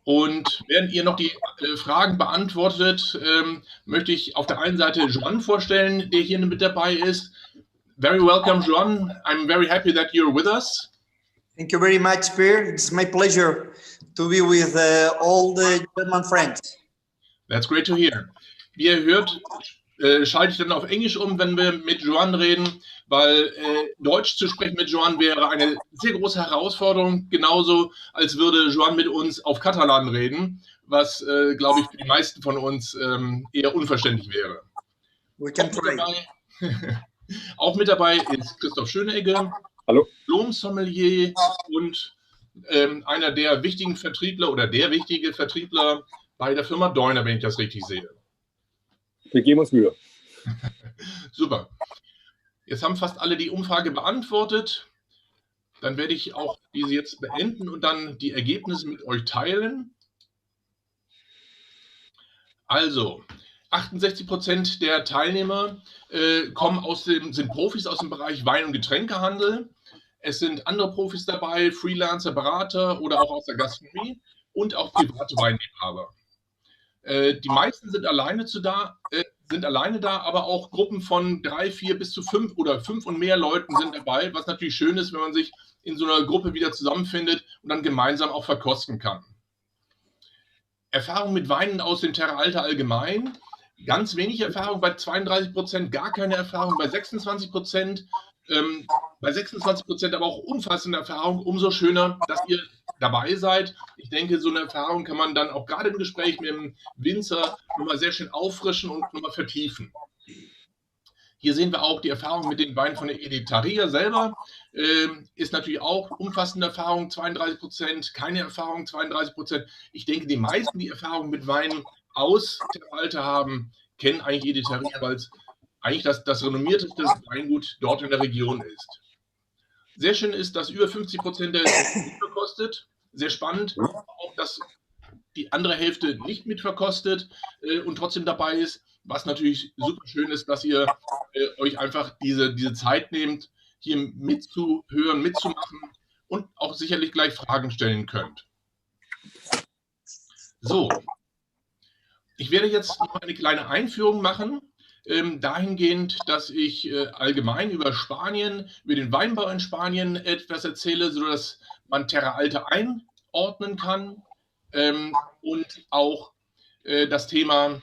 Und während ihr noch die Fragen beantwortet, möchte ich auf der einen Seite Joan vorstellen, der hier mit dabei ist. Very welcome, Joan. I'm very happy that you're with us. Thank you very much, Peer. It's my pleasure to be with all the German friends. That's great to hear. Wie ihr hört, schalte ich dann auf Englisch um, wenn wir mit Joan reden, weil Deutsch zu sprechen mit Joan wäre eine sehr große Herausforderung, genauso als würde Joan mit uns auf Katalan reden, was, glaube ich, für die meisten von uns eher unverständlich wäre. We can try. Auch mit dabei ist Christoph Schönegge, hallo, Diplom-Sommelier und einer der wichtigen Vertriebler oder der wichtige Vertriebler bei der Firma Deuna, wenn ich das richtig sehe. Wir geben uns Mühe. Super. Jetzt haben fast alle die Umfrage beantwortet. Dann werde ich auch diese jetzt beenden und dann die Ergebnisse mit euch teilen. Also, 68% der Teilnehmer sind Profis aus dem Bereich Wein- und Getränkehandel. Es sind andere Profis dabei, Freelancer, Berater oder auch aus der Gastronomie und auch private Weinliebhaber. Die meisten sind alleine da, aber auch Gruppen von 3, 4 bis zu 5 oder 5 und mehr Leuten sind dabei, was natürlich schön ist, wenn man sich in so einer Gruppe wieder zusammenfindet und dann gemeinsam auch verkosten kann. Erfahrung mit Weinen aus dem Terra Alta allgemein, ganz wenig Erfahrung bei 32%, gar keine Erfahrung bei 26%, bei 26% aber auch umfassende Erfahrung, umso schöner, dass ihr dabei seid. Ich denke, so eine Erfahrung kann man dann auch gerade im Gespräch mit dem Winzer nochmal sehr schön auffrischen und nochmal vertiefen. Hier sehen wir auch die Erfahrung mit den Weinen von der Edetària selber. Ist natürlich auch umfassende Erfahrung, 32%, keine Erfahrung, 32%. Ich denke, die meisten, die Erfahrung mit Weinen aus Terra Alta haben, kennen eigentlich Edetària, weil es eigentlich das renommierteste Weingut dort in der Region ist. Sehr schön ist, dass über 50% der mitverkostet. Sehr spannend, auch dass die andere Hälfte nicht mitverkostet und trotzdem dabei ist. Was natürlich super schön ist, dass ihr euch einfach diese Zeit nehmt, hier mitzuhören, mitzumachen und auch sicherlich gleich Fragen stellen könnt. So, ich werde jetzt noch eine kleine Einführung machen, dahingehend, dass ich allgemein über Spanien, über den Weinbau in Spanien etwas erzähle, sodass man Terra Alta einordnen kann und auch das Thema,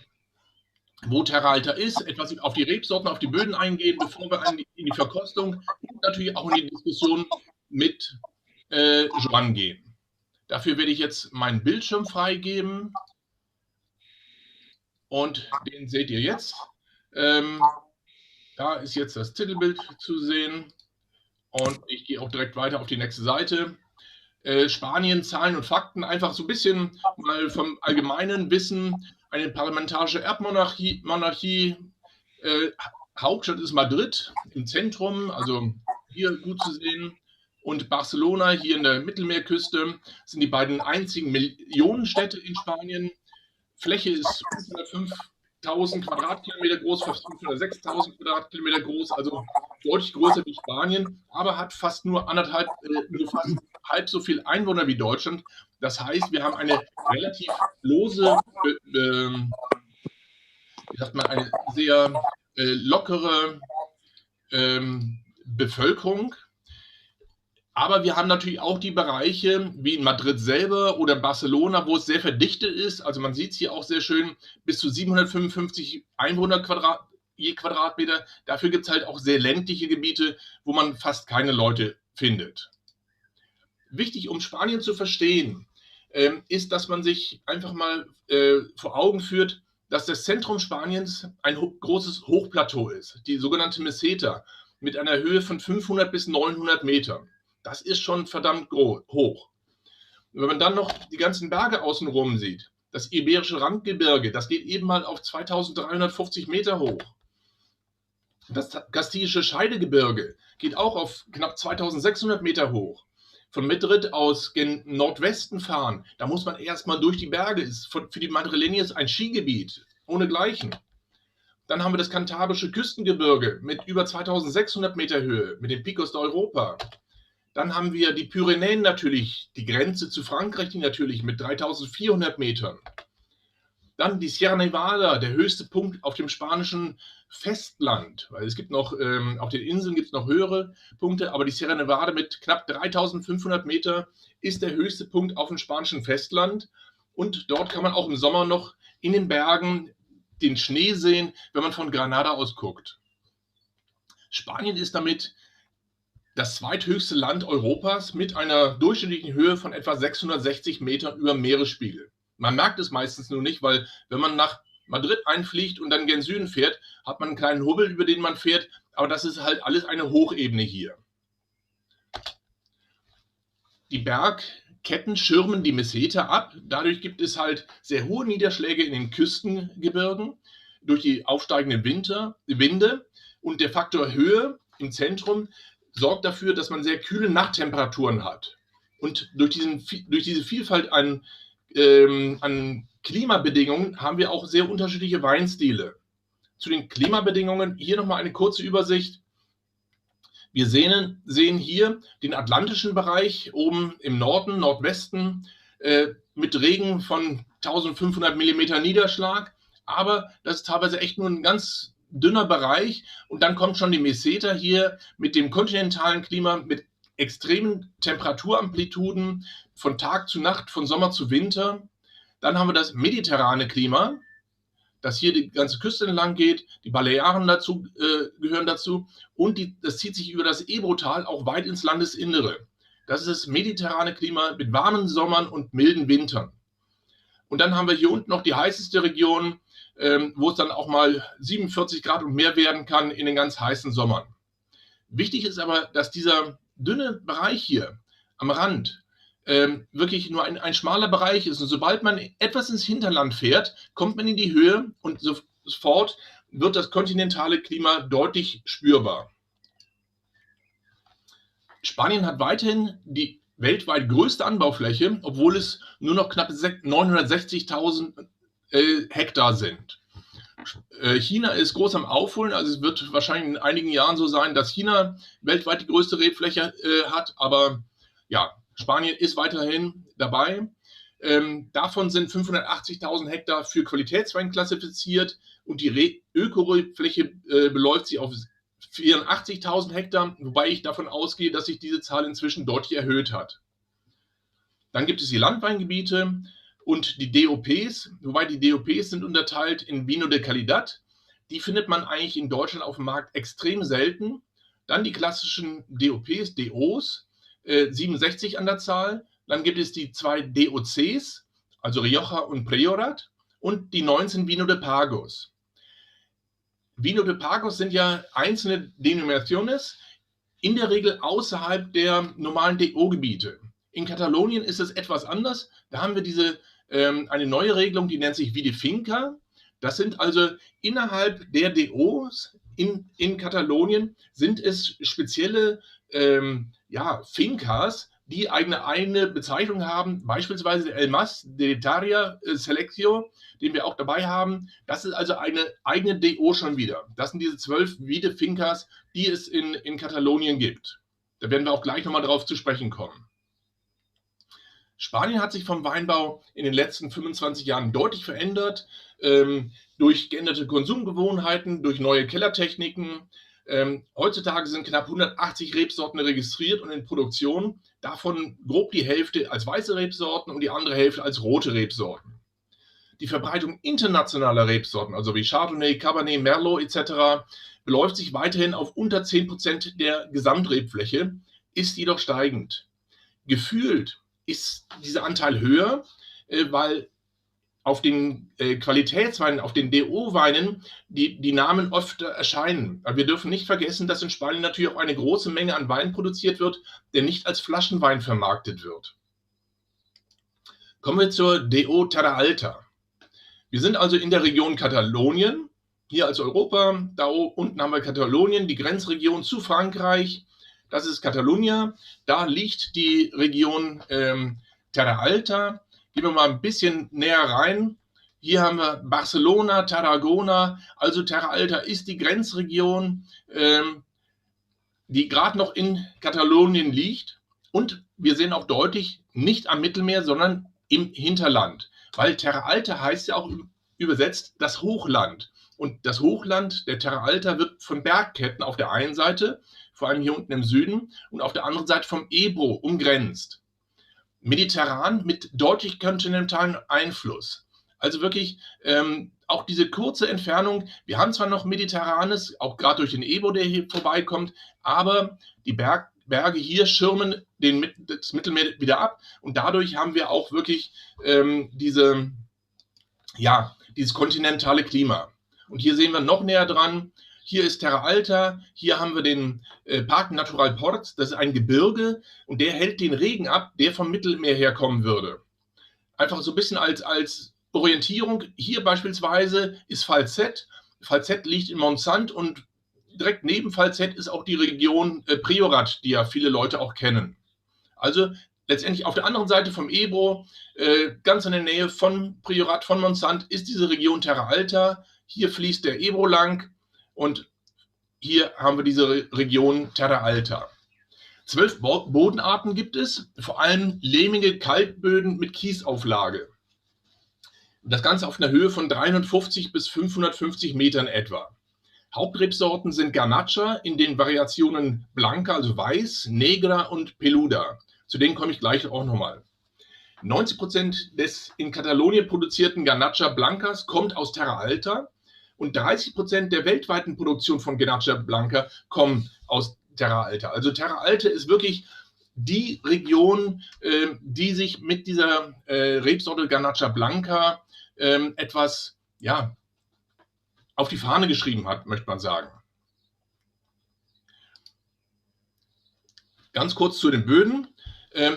wo Terra Alta ist, etwas auf die Rebsorten, auf die Böden eingehen, bevor wir in die Verkostung und natürlich auch in die Diskussion mit Joan gehen. Dafür werde ich jetzt meinen Bildschirm freigeben und den seht ihr jetzt. Da ist jetzt das Titelbild zu sehen und ich gehe auch direkt weiter auf die nächste Seite. Spanien, Zahlen und Fakten, einfach so ein bisschen mal vom allgemeinen Wissen. Eine parlamentarische Erbmonarchie, Hauptstadt ist Madrid im Zentrum, also hier gut zu sehen. Und Barcelona hier in der Mittelmeerküste sind die beiden einzigen Millionenstädte in Spanien. Fläche ist 505.000 Quadratkilometer groß, fast 506.000 Quadratkilometer groß, also deutlich größer wie Spanien, aber hat fast nur fast halb so viel Einwohner wie Deutschland. Das heißt, wir haben eine relativ lose, wie sagt man, eine sehr lockere Bevölkerung. Aber wir haben natürlich auch die Bereiche wie in Madrid selber oder Barcelona, wo es sehr verdichtet ist. Also man sieht es hier auch sehr schön, bis zu 755 Einwohner je Quadratmeter. Dafür gibt es halt auch sehr ländliche Gebiete, wo man fast keine Leute findet. Wichtig, um Spanien zu verstehen, ist, dass man sich einfach mal vor Augen führt, dass das Zentrum Spaniens ein großes Hochplateau ist, die sogenannte Meseta, mit einer Höhe von 500 bis 900 Metern. Das ist schon verdammt hoch. Und wenn man dann noch die ganzen Berge außenrum sieht, das iberische Randgebirge, das geht eben mal auf 2350 Meter hoch. Das kastilische Scheidegebirge geht auch auf knapp 2600 Meter hoch. Von Madrid aus gen Nordwesten fahren, da muss man erstmal durch die Berge, ist für die Madrileños ein Skigebiet, ohnegleichen. Dann haben wir das kantabrische Küstengebirge mit über 2600 Meter Höhe, mit den Picos de Europa. Dann haben wir die Pyrenäen natürlich, die Grenze zu Frankreich, die natürlich mit 3400 Metern. Dann die Sierra Nevada, der höchste Punkt auf dem spanischen Festland, weil es gibt noch, auf den Inseln gibt es noch höhere Punkte, aber die Sierra Nevada mit knapp 3500 Meter ist der höchste Punkt auf dem spanischen Festland. Und dort kann man auch im Sommer noch in den Bergen den Schnee sehen, wenn man von Granada aus guckt. Spanien ist damit das zweithöchste Land Europas mit einer durchschnittlichen Höhe von etwa 660 Metern über Meeresspiegel. Man merkt es meistens nur nicht, weil wenn man nach Madrid einfliegt und dann gen Süden fährt, hat man einen kleinen Hubbel, über den man fährt, aber das ist halt alles eine Hochebene hier. Die Bergketten schirmen die Meseta ab, dadurch gibt es halt sehr hohe Niederschläge in den Küstengebirgen durch die aufsteigenden Winde und der Faktor Höhe im Zentrum sorgt dafür, dass man sehr kühle Nachttemperaturen hat. Und durch diese Vielfalt an Klimabedingungen haben wir auch sehr unterschiedliche Weinstile. Zu den Klimabedingungen hier nochmal eine kurze Übersicht. Wir sehen hier den atlantischen Bereich oben im Norden, Nordwesten mit Regen von 1500 mm Niederschlag, aber das ist teilweise echt nur ein ganz dünner Bereich und dann kommt schon die Meseta hier mit dem kontinentalen Klima mit extremen Temperaturamplituden von Tag zu Nacht, von Sommer zu Winter. Dann haben wir das mediterrane Klima, das hier die ganze Küste entlang geht. Die Balearen gehören dazu und das zieht sich über das Ebrotal auch weit ins Landesinnere. Das ist das mediterrane Klima mit warmen Sommern und milden Wintern. Und dann haben wir hier unten noch die heißeste Region, wo es dann auch mal 47 Grad und mehr werden kann in den ganz heißen Sommern. Wichtig ist aber, dass dieser dünne Bereich hier am Rand wirklich nur ein schmaler Bereich ist. Und sobald man etwas ins Hinterland fährt, kommt man in die Höhe und sofort wird das kontinentale Klima deutlich spürbar. Spanien hat weiterhin die weltweit größte Anbaufläche, obwohl es nur noch knapp 960.000 Hektar sind. China ist groß am Aufholen, also es wird wahrscheinlich in einigen Jahren so sein, dass China weltweit die größte Rebfläche hat, aber ja, Spanien ist weiterhin dabei. Davon sind 580.000 Hektar für Qualitätswein klassifiziert und die Öko-Rebfläche beläuft sich auf 84.000 Hektar, wobei ich davon ausgehe, dass sich diese Zahl inzwischen deutlich erhöht hat. Dann gibt es die Landweingebiete und die DOPs, wobei die DOPs sind unterteilt in Vino de Calidad. Die findet man eigentlich in Deutschland auf dem Markt extrem selten. Dann die klassischen DOPs, DOs, 67 an der Zahl. Dann gibt es die 2 DOCs, also Rioja und Priorat, und die 19 Vino de Pagos. Vino de Pagos sind ja einzelne Denominaciones, in der Regel außerhalb der normalen DO-Gebiete. In Katalonien ist es etwas anders. Da haben wir eine neue Regelung, die nennt sich Vide Finca. Das sind also innerhalb der DOs in Katalonien sind es spezielle Fincas, die eigene Bezeichnung haben, beispielsweise El Mas de Edetària Selectio, den wir auch dabei haben. Das ist also eine eigene DO schon wieder. Das sind diese 12 Vide Fincas, die es in Katalonien gibt. Da werden wir auch gleich nochmal drauf zu sprechen kommen. Spanien hat sich vom Weinbau in den letzten 25 Jahren deutlich verändert, durch geänderte Konsumgewohnheiten, durch neue Kellertechniken. Heutzutage sind knapp 180 Rebsorten registriert und in Produktion, davon grob die Hälfte als weiße Rebsorten und die andere Hälfte als rote Rebsorten. Die Verbreitung internationaler Rebsorten, also wie Chardonnay, Cabernet, Merlot etc., beläuft sich weiterhin auf unter 10% der Gesamtrebfläche, ist jedoch steigend. Gefühlt ist dieser Anteil höher, weil auf den Qualitätsweinen, auf den DO-Weinen die Namen oft erscheinen. Aber wir dürfen nicht vergessen, dass in Spanien natürlich auch eine große Menge an Wein produziert wird, der nicht als Flaschenwein vermarktet wird. Kommen wir zur DO Terra Alta. Wir sind also in der Region Katalonien, hier als Europa. Da unten haben wir Katalonien, die Grenzregion zu Frankreich. Das ist Catalunya. Da liegt die Region Terra Alta. Gehen wir mal ein bisschen näher rein. Hier haben wir Barcelona, Tarragona. Also Terra Alta ist die Grenzregion, die gerade noch in Katalonien liegt. Und wir sehen auch deutlich, nicht am Mittelmeer, sondern im Hinterland. Weil Terra Alta heißt ja auch übersetzt das Hochland. Und das Hochland der Terra Alta wird von Bergketten auf der einen Seite, vor allem hier unten im Süden, und auf der anderen Seite vom Ebro umgrenzt. Mediterran mit deutlich kontinentalen Einfluss. Also wirklich auch diese kurze Entfernung. Wir haben zwar noch Mediterranes, auch gerade durch den Ebro, der hier vorbeikommt, aber die Berge hier schirmen das Mittelmeer wieder ab und dadurch haben wir auch wirklich dieses kontinentale Klima. Und hier sehen wir noch näher dran, hier ist Terra Alta, hier haben wir den Park Natural Ports, das ist ein Gebirge und der hält den Regen ab, der vom Mittelmeer herkommen würde. Einfach so ein bisschen als Orientierung. Hier beispielsweise ist Falset. Falset liegt in Montsant und direkt neben Falset ist auch die Region Priorat, die ja viele Leute auch kennen. Also letztendlich auf der anderen Seite vom Ebro, ganz in der Nähe von Priorat, von Montsant, ist diese Region Terra Alta. Hier fließt der Ebro lang und hier haben wir diese Region Terra Alta. 12 Bodenarten gibt es, vor allem lehmige Kalkböden mit Kiesauflage. Das Ganze auf einer Höhe von 350 bis 550 Metern etwa. Hauptrebsorten sind Garnacha in den Variationen Blanca, also weiß, Negra und Peluda. Zu denen komme ich gleich auch nochmal. 90% des in Katalonien produzierten Garnacha Blancas kommt aus Terra Alta und 30% der weltweiten Produktion von Garnacha Blanca kommen aus Terra Alta. Also Terra Alta ist wirklich die Region, die sich mit dieser Rebsorte Garnacha Blanca etwas auf die Fahne geschrieben hat, möchte man sagen. Ganz kurz zu den Böden.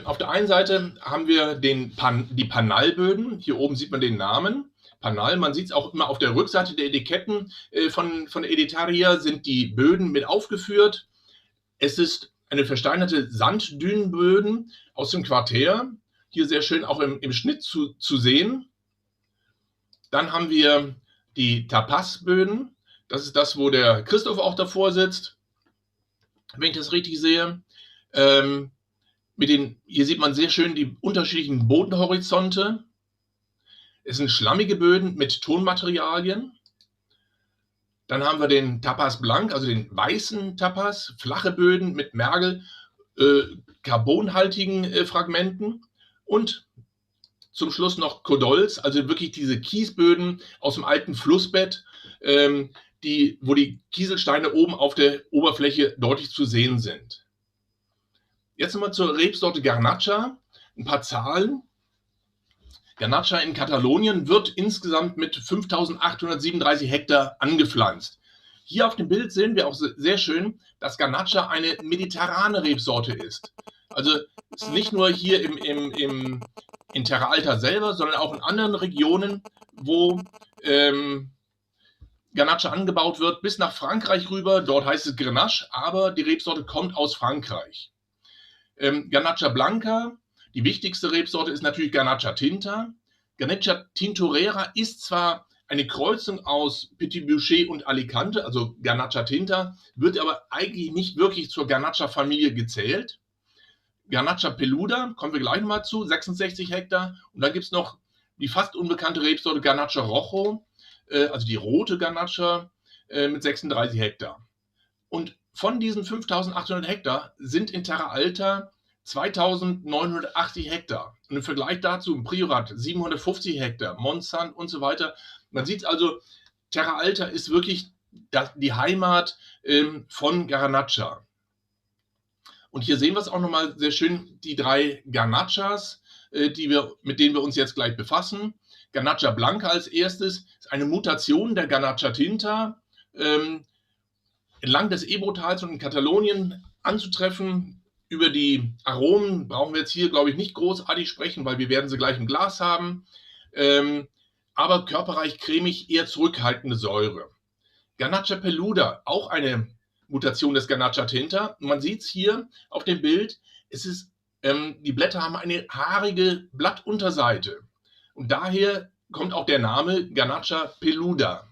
Auf der einen Seite haben wir die Panalböden. Hier oben sieht man den Namen. Panal, man sieht es auch immer auf der Rückseite der Etiketten von Edetària sind die Böden mit aufgeführt. Es ist eine versteinerte Sanddünenböden aus dem Quartär. Hier sehr schön auch im Schnitt zu sehen. Dann haben wir die Tapasböden. Das ist das, wo der Christoph auch davor sitzt, wenn ich das richtig sehe. Hier sieht man sehr schön die unterschiedlichen Bodenhorizonte. Es sind schlammige Böden mit Tonmaterialien. Dann haben wir den Tapas Blanc, also den weißen Tapas, flache Böden mit Mergel, carbonhaltigen Fragmenten und zum Schluss noch Codols, also wirklich diese Kiesböden aus dem alten Flussbett, wo die Kieselsteine oben auf der Oberfläche deutlich zu sehen sind. Jetzt nochmal zur Rebsorte Garnacha, ein paar Zahlen. Garnacha in Katalonien wird insgesamt mit 5.837 Hektar angepflanzt. Hier auf dem Bild sehen wir auch sehr schön, dass Garnacha eine mediterrane Rebsorte ist. Also es ist nicht nur hier in Terra Alta selber, sondern auch in anderen Regionen, wo Garnacha angebaut wird, bis nach Frankreich rüber. Dort heißt es Grenache, aber die Rebsorte kommt aus Frankreich. Garnacha Blanca, die wichtigste Rebsorte ist natürlich Garnacha Tinta. Garnacha Tintorera ist zwar eine Kreuzung aus Petit Bouschet und Alicante, also Garnacha Tinta, wird aber eigentlich nicht wirklich zur Garnacha-Familie gezählt. Garnacha Peluda, kommen wir gleich nochmal zu, 66 Hektar. Und dann gibt es noch die fast unbekannte Rebsorte Garnacha Rojo, also die rote Garnacha mit 36 Hektar. Und von diesen 5.800 Hektar sind in Terra Alta 2.980 Hektar. Und im Vergleich dazu im Priorat 750 Hektar, Montsant und so weiter. Man sieht also, Terra Alta ist wirklich die Heimat von Garnacha. Und hier sehen wir es auch nochmal sehr schön, die 3 Garnachas, mit denen wir uns jetzt gleich befassen. Garnacha Blanca als erstes ist eine Mutation der Garnacha Tinta, entlang des Ebro-Tals und in Katalonien anzutreffen. Über die Aromen brauchen wir jetzt hier, glaube ich, nicht großartig sprechen, weil wir werden sie gleich im Glas haben. Aber körperreich, cremig, eher zurückhaltende Säure. Garnacha Peluda, auch eine Mutation des Garnacha Tinta. Man sieht es hier auf dem Bild, die Blätter haben eine haarige Blattunterseite. Und daher kommt auch der Name Garnacha Peluda.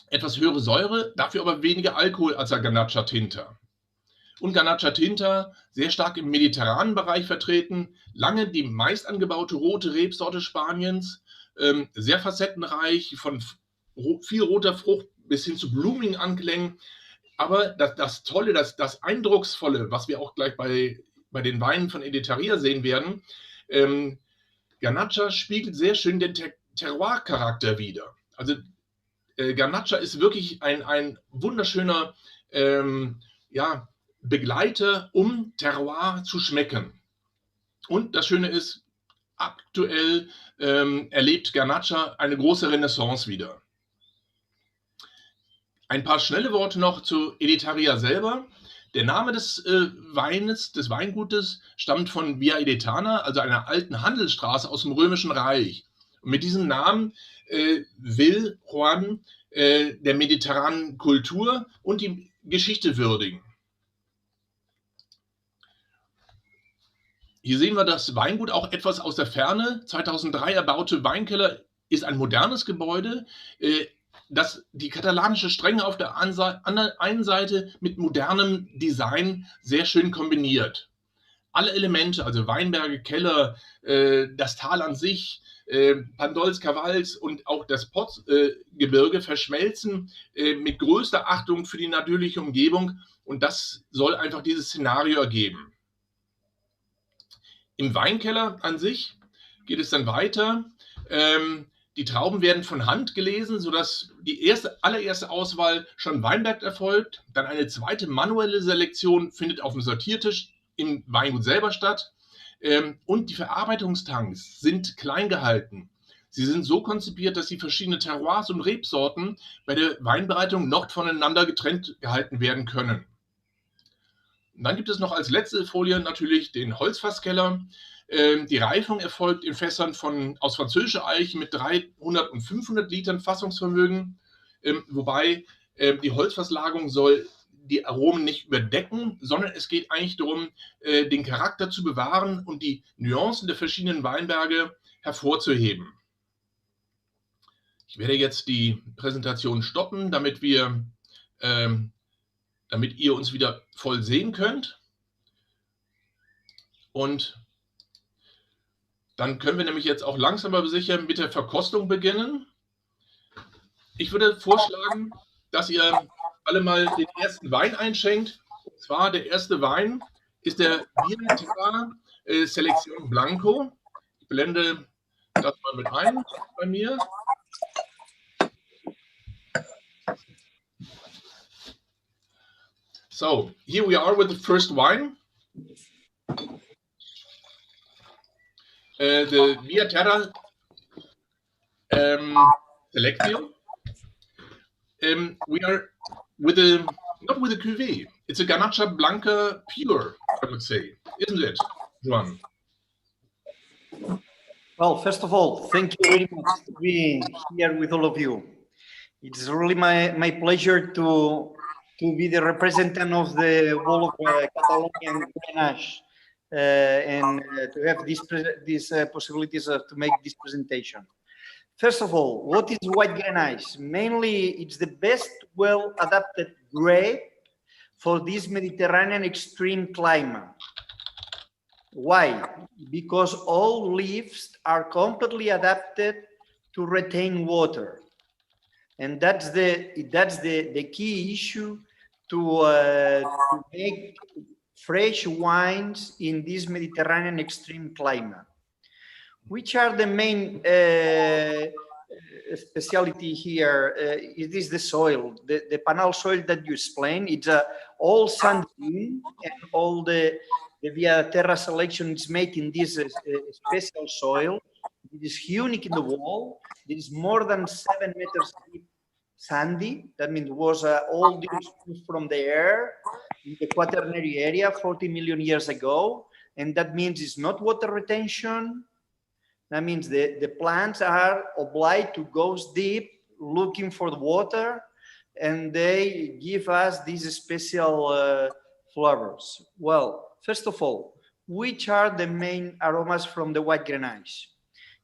Etwas höhere Säure, dafür aber weniger Alkohol als der Garnacha Tinta. Und Garnacha Tinta, sehr stark im mediterranen Bereich vertreten, lange die meist angebaute rote Rebsorte Spaniens, sehr facettenreich, von viel roter Frucht bis hin zu blumigen Anklängen. Aber das Tolle, das Eindrucksvolle, was wir auch gleich bei den Weinen von Edetària sehen werden, Garnacha spiegelt sehr schön den Terroir-Charakter wider. Also Garnacha ist wirklich ein wunderschöner ja, Begleiter, um Terroir zu schmecken. Und das Schöne ist, aktuell erlebt Garnacha eine große Renaissance wieder. Ein paar schnelle Worte noch zu Edetària selber. Der Name des Weines, des Weingutes, stammt von Via Edetana, also einer alten Handelsstraße aus dem Römischen Reich. Und mit diesem Namen will Joan der mediterranen Kultur und die Geschichte würdigen. Hier sehen wir das Weingut auch etwas aus der Ferne. 2003 erbaute Weinkeller ist ein modernes Gebäude, das die katalanische Strenge auf der einen Seite mit modernem Design sehr schön kombiniert. Alle Elemente, also Weinberge, Keller, das Tal an sich, Pandols, Cavals und auch das Potzgebirge verschmelzen mit größter Achtung für die natürliche Umgebung, und das soll einfach dieses Szenario ergeben. Im Weinkeller an sich geht es dann weiter. Die Trauben werden von Hand gelesen, sodass die allererste Auswahl schon Weinberg erfolgt. Dann eine zweite manuelle Selektion findet auf dem Sortiertisch im Weingut selber statt. Und die Verarbeitungstanks sind klein gehalten. Sie sind so konzipiert, dass die verschiedenen Terroirs und Rebsorten bei der Weinbereitung noch voneinander getrennt gehalten werden können. Und dann gibt es noch als letzte Folie natürlich den Holzfasskeller. Die Reifung erfolgt in Fässern aus französischer Eiche mit 300 und 500 Litern Fassungsvermögen, wobei die Holzfasslagerung soll die Aromen nicht überdecken, sondern es geht eigentlich darum, den Charakter zu bewahren und die Nuancen der verschiedenen Weinberge hervorzuheben. Ich werde jetzt die Präsentation stoppen, damit ihr uns wieder voll sehen könnt. Und dann können wir nämlich jetzt auch langsam aber sicher mit der Verkostung beginnen. Ich würde vorschlagen, dass ihr alle mal den ersten Wein einschenkt. Und zwar der erste Wein ist der Terroir Selección Blanco. Ich blende das mal mit ein bei mir. So, here we are with the first wine. The Via Terra Selección. We are with not with a cuvée. It's a Garnacha Blanca pure, I would say, isn't it, Joan? Well, first of all, thank you very much for being here with all of you. It's really my pleasure to be the representative of the whole of Catalonian Grenache and to have these possibilities to make this presentation. First of all, what is white Grenache? Mainly, it's the best well-adapted grape for this Mediterranean extreme climate. Why? Because all leaves are completely adapted to retain water. And that's the key issue to make fresh wines in this Mediterranean extreme climate. Which are the main specialty here? It is the soil, the panel soil that you explained. It's all sand dune, and all the Via Terra selection is made in this special soil. It is unique in the world. It is more than 7 meters deep, sandy. That means it was all from the air in the Quaternary area 40 million years ago. And that means it's not water retention. That means the plants are obliged to go deep looking for the water, and they give us these special flavors. Well, first of all, which are the main aromas from the white Grenache?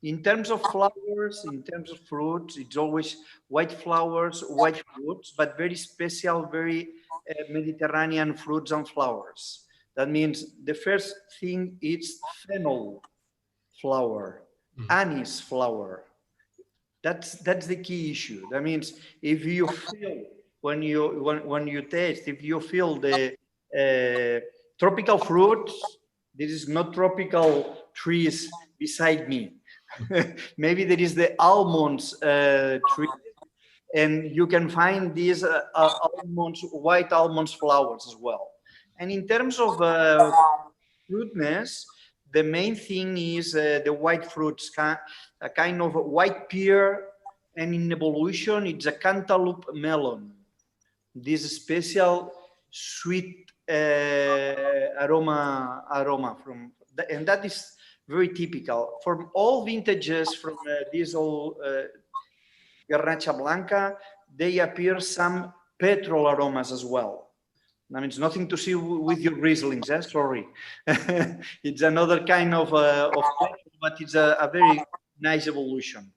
In terms of flowers, in terms of fruits, it's always white flowers, white fruits, but very special, very Mediterranean fruits and flowers. That means the first thing is fennel flower, anise flower. That's the key issue. That means if you feel when you taste, if you feel the tropical fruits, this is not tropical trees beside me. Maybe there is the almonds tree, and you can find these almonds, white almonds flowers as well. And in terms of fruitness, the main thing is the white fruits, a kind of white pear, and in evolution, it's a cantaloupe melon. This special sweet aroma from, and that is very typical from all vintages from this old Garnacha Blanca. They appear some petrol aromas as well. I mean, it's nothing to see with your Rieslings, eh? Sorry. It's another kind of petrol, but it's a very nice evolution.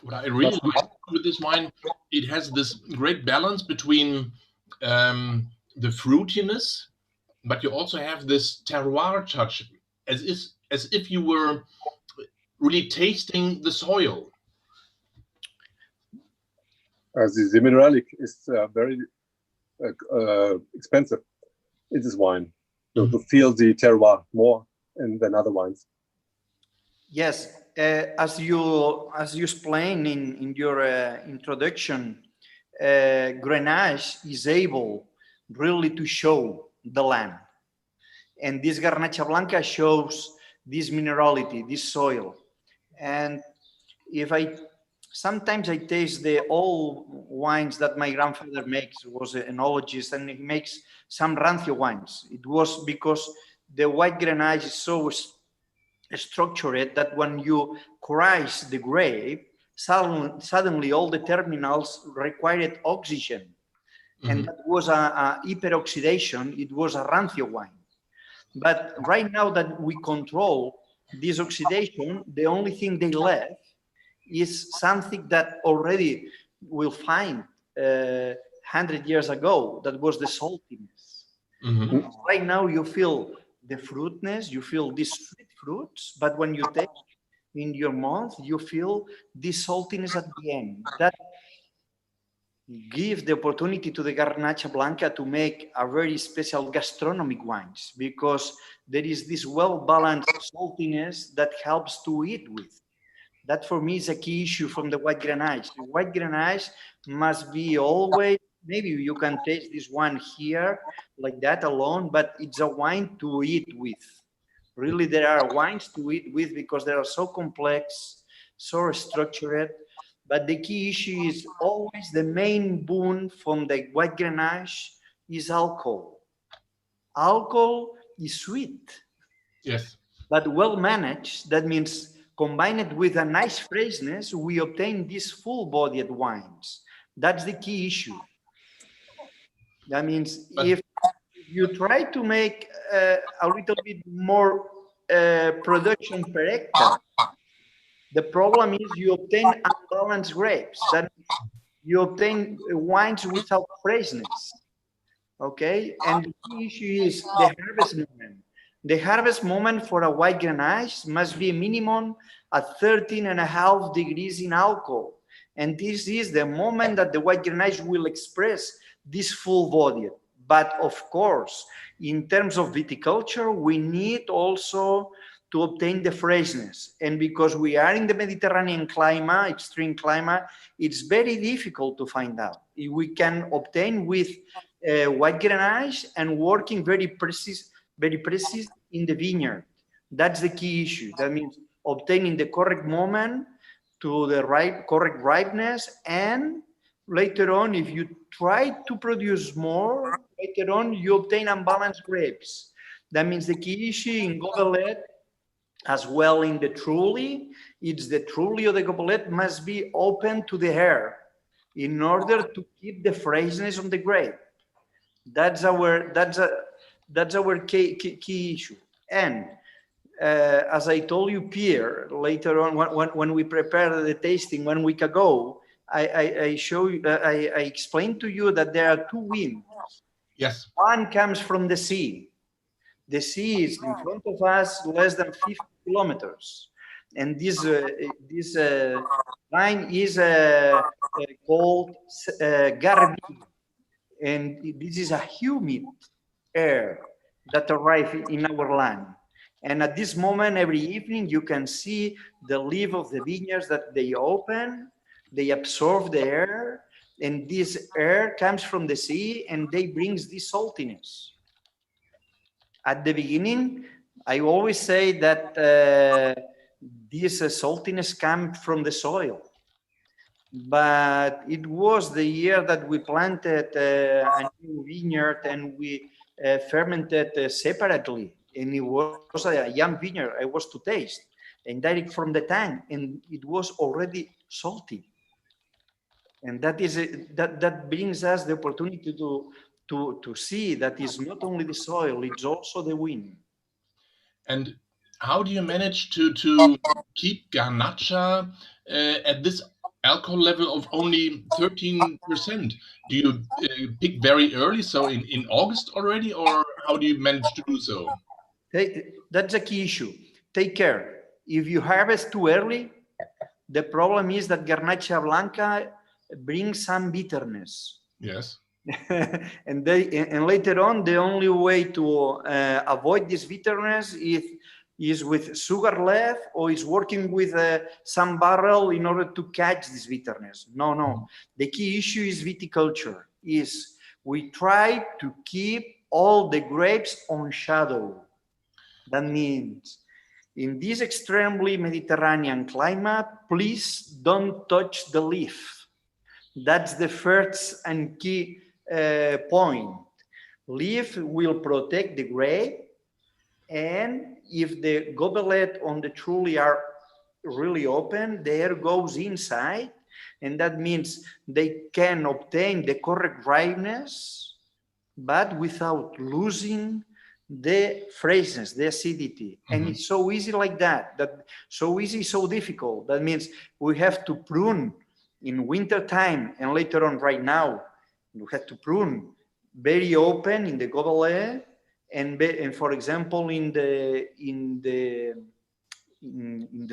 What I really like with this wine, it has this great balance between the fruitiness, but you also have this terroir touch, as if you were really tasting the soil. The mineralic is very expensive in this wine. So to feel the terroir more than other wines. Yes, as you explained in your introduction, Grenache is able really to show the land, and this Garnacha Blanca shows this minerality, this soil. And if sometimes I taste the old wines that my grandfather makes, was an enologist, and he makes some rancio wines. It was because the white Grenache is so structured that when you crush the grape, suddenly all the terminals required oxygen. And that was a hyperoxidation. It was a rancio wine. But right now that we control this oxidation, the only thing they left is something that already we'll find 100 years ago. That was the saltiness. Right now you feel the fruitness, you feel these sweet fruits, but when you take in your mouth, you feel this saltiness at the end. That gives the opportunity to the Garnacha Blanca to make a very special gastronomic wines, because there is this well-balanced saltiness that helps to eat with. That for me is a key issue from the white Grenache. The white Grenache must be always, maybe you can taste this one here like that alone, but it's a wine to eat with. Really, there are wines to eat with because they are so complex, so structured. But the key issue is always the main boon from the white Grenache is alcohol. Alcohol is sweet. Yes. But well managed, that means combined with a nice freshness, we obtain these full-bodied wines. That's the key issue. That means if you try to make a little bit more production per hectare, the problem is you obtain unbalanced grapes. That you obtain wines without freshness. Okay, and the key issue is the harvest moment. The harvest moment for a white Grenache must be minimum at 13.5 degrees in alcohol. And this is the moment that the white Grenache will express this full body. But of course, in terms of viticulture, we need also to obtain the freshness. And because we are in the Mediterranean climate, extreme climate, it's very difficult to find out. We can obtain with white Grenache and working very precise in the vineyard. That's the key issue. That means obtaining the correct moment to the correct ripeness, and later on, if you try to produce more, later on you obtain unbalanced grapes. That means the key issue in Gobelette, as well in the Truly, it's the Truly or the Gobelette must be open to the air in order to keep the freshness on the grape. That's our key issue. And as I told you, Peer, later on when we prepared the tasting 1 week ago, I explained to you that there are two winds. Yes. One comes from the sea. The sea is in front of us, less than 50 kilometers. And this line is called Garbi. And this is a humid air that arrives in our land. And at this moment, every evening, you can see the leaf of the vineyards that they open, they absorb the air, and this air comes from the sea and they brings this saltiness. At the beginning, I always say that this saltiness comes from the soil. But it was the year that we planted a new vineyard and we fermented separately. And it was a young vineyard I was to taste. And direct from the tank, and it was already salty. And that brings us the opportunity to see that it's not only the soil, it's also the wind. And how do you manage to keep Garnacha at this alcohol level of only 13%? Do you pick very early, so in August already, or how do you manage to do so? That's a key issue. Take care. If you harvest too early, the problem is that Garnacha Blanca brings some bitterness. Yes. and later on, the only way to avoid this bitterness is with sugar left, or is working with some barrel in order to catch this bitterness. No. The key issue is viticulture. Is we try to keep all the grapes on shadow. That means in this extremely Mediterranean climate, please don't touch the leaf. That's the first and key point. Leaf will protect the grape, and if the goblet on the truly are really open, the air goes inside, and that means they can obtain the correct ripeness, but without losing the freshness, the acidity. And it's so easy like that, so easy, so difficult. That means we have to prune in winter time, and later on right now, we have to prune very open in the goblet, and for example, in the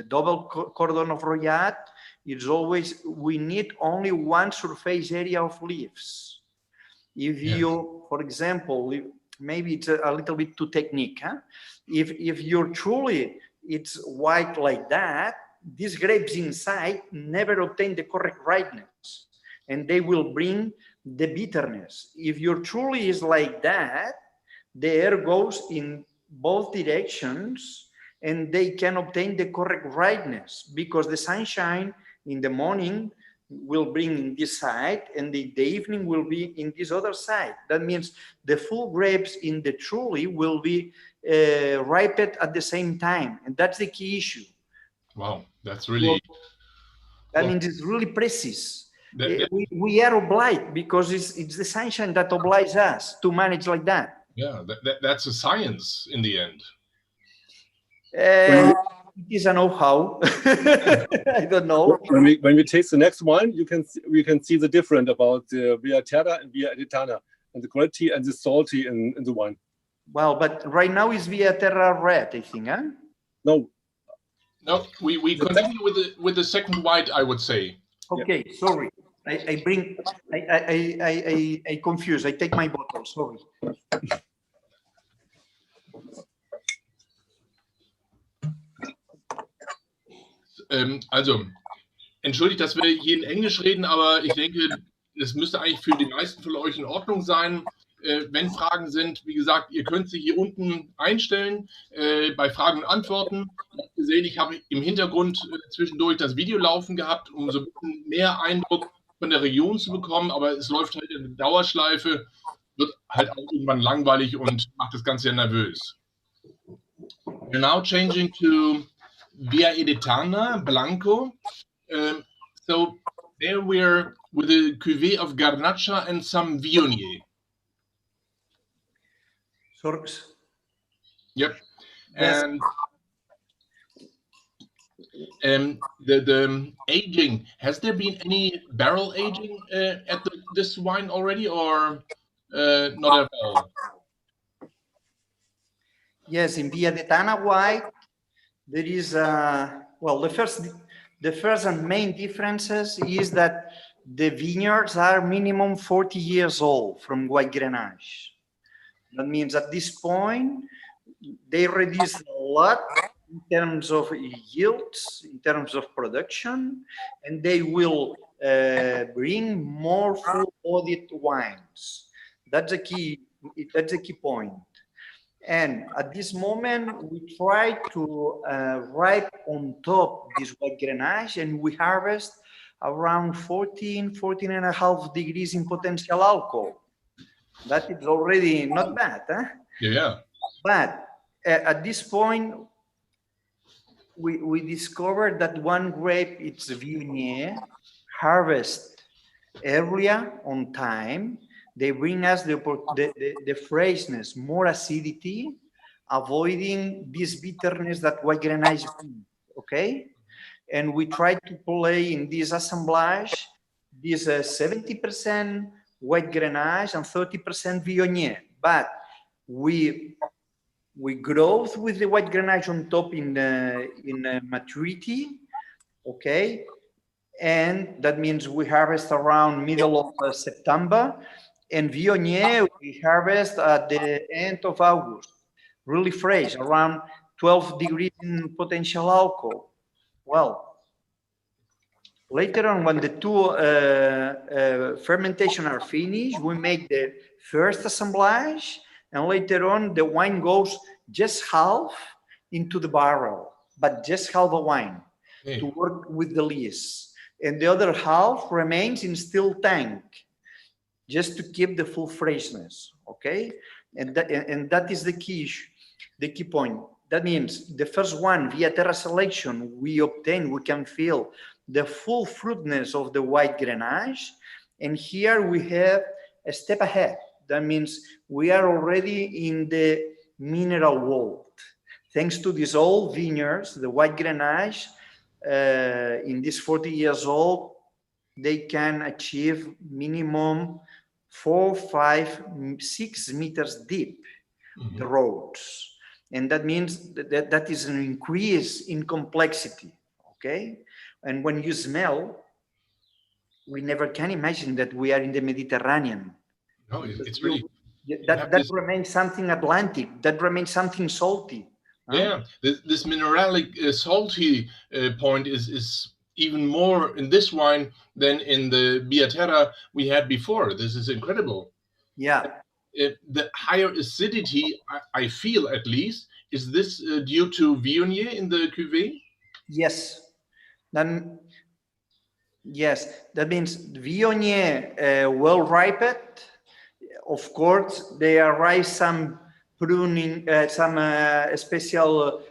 double cordon of Royat, it's always, we need only one surface area of leaves. If you, for example, maybe it's a little bit too technique, huh? If you're truly, it's white like that, these grapes inside never obtain the correct ripeness, and they will bring the bitterness. If your truly is like that, the air goes in both directions, and they can obtain the correct ripeness, because the sunshine in the morning will bring in this side, and the evening will be in this other side. That means the full grapes in the truly will be ripened at the same time, and that's the key issue. Wow, that's really... That means it's really precise. We are obliged, because it's the sunshine that obliges us to manage like that. Yeah, that's a science in the end. It is a know-how. I don't know. When we taste the next wine, we can see the difference about the Via Terra and Via Edetària, and the quality and the salty in the wine. Well, but right now is Via Terra red, I think, huh? No, we continue with the second white, I would say. Okay, yeah. Sorry. I confuse. I take my bottle. Sorry. Also, entschuldigt, dass wir hier in Englisch reden, aber ich denke, das müsste eigentlich für die meisten von euch in Ordnung sein. Wenn Fragen sind, wie gesagt, ihr könnt sie hier unten einstellen bei Fragen und Antworten. Ich habe gesehen, ich habe im Hintergrund zwischendurch das Video laufen gehabt, um so ein bisschen mehr Eindruck von der Region zu bekommen, aber es läuft halt in der Dauerschleife, wird halt auch irgendwann langweilig und macht das Ganze ja nervös. We're now changing to Via Edetària Blanco. So there we're with a cuvée of Garnacha and some Viognier. Sorks. Yep. And The aging, has there been any barrel aging at this wine already, or not at all? Yes, in Via de Tana white, there is well, the first and main differences is that the vineyards are minimum 40 years old from white Grenache. That means at this point, they reduce a lot in terms of yields, in terms of production, and they will bring more full-bodied wines. That's a key point. And at this moment, we try to ripe on top this white Grenache, and we harvest around 14 and a half degrees in potential alcohol. That is already not bad, huh? Yeah. But at this point, we discovered that one grape, it's Viognier, harvest earlier on time. They bring us the freshness, more acidity, avoiding this bitterness that white Grenache brings, okay? And we try to play in this assemblage, this 70% white Grenache and 30% Viognier. But we growth with the white Grenache on top in maturity, okay? And that means we harvest around middle of September, and Viognier we harvest at the end of August, really fresh, around 12 degrees in potential alcohol. Well, later on, when the two fermentation are finished, we make the first assemblage, and later on the wine goes just half into the barrel, but just half the wine to work with the lees, and the other half remains in still tank, just to keep the full freshness, okay? And that is the key point. That means the first one, via terra selection, we can feel the full fruitness of the white Grenache, and here we have a step ahead. That means we are already in the mineral world. Thanks to these old vineyards, the white Grenache, in this 40 years old, they can achieve minimum 4, 5, 6 meters deep, the roads. And that means that is an increase in complexity, okay? And when you smell, we never can imagine that we are in the Mediterranean. No, it's really... That remains something Atlantic, that remains something salty. Yeah, this mineralic salty point is even more in this wine than in the Via Terra we had before. This is incredible. Yeah. The higher acidity, I feel at least, is this due to Viognier in the cuvée? Yes. Yes, that means Viognier well ripened. Of course, they arrive some pruning, some special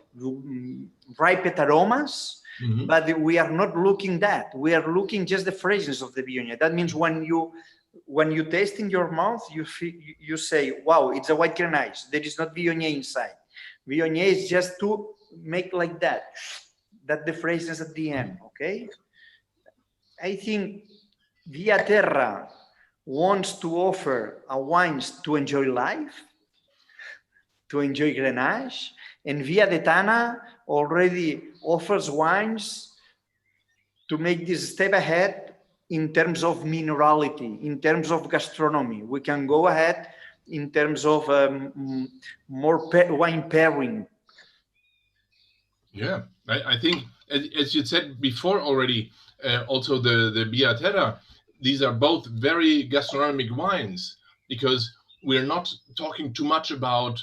ripened aromas, but we are not looking that. We are looking just the freshness of the Viognier. That means when you taste in your mouth, you say, wow, it's a white Grenache. There is not Viognier inside. Viognier is just to make like that the freshness at the end, okay? I think Via Terra wants to offer wines to enjoy life, to enjoy Grenache, and Via de Tana already offers wines to make this step ahead in terms of minerality, in terms of gastronomy. We can go ahead in terms of more wine pairing. Yeah, I think, as you said before already, also the Via Terra, these are both very gastronomic wines, because we're not talking too much about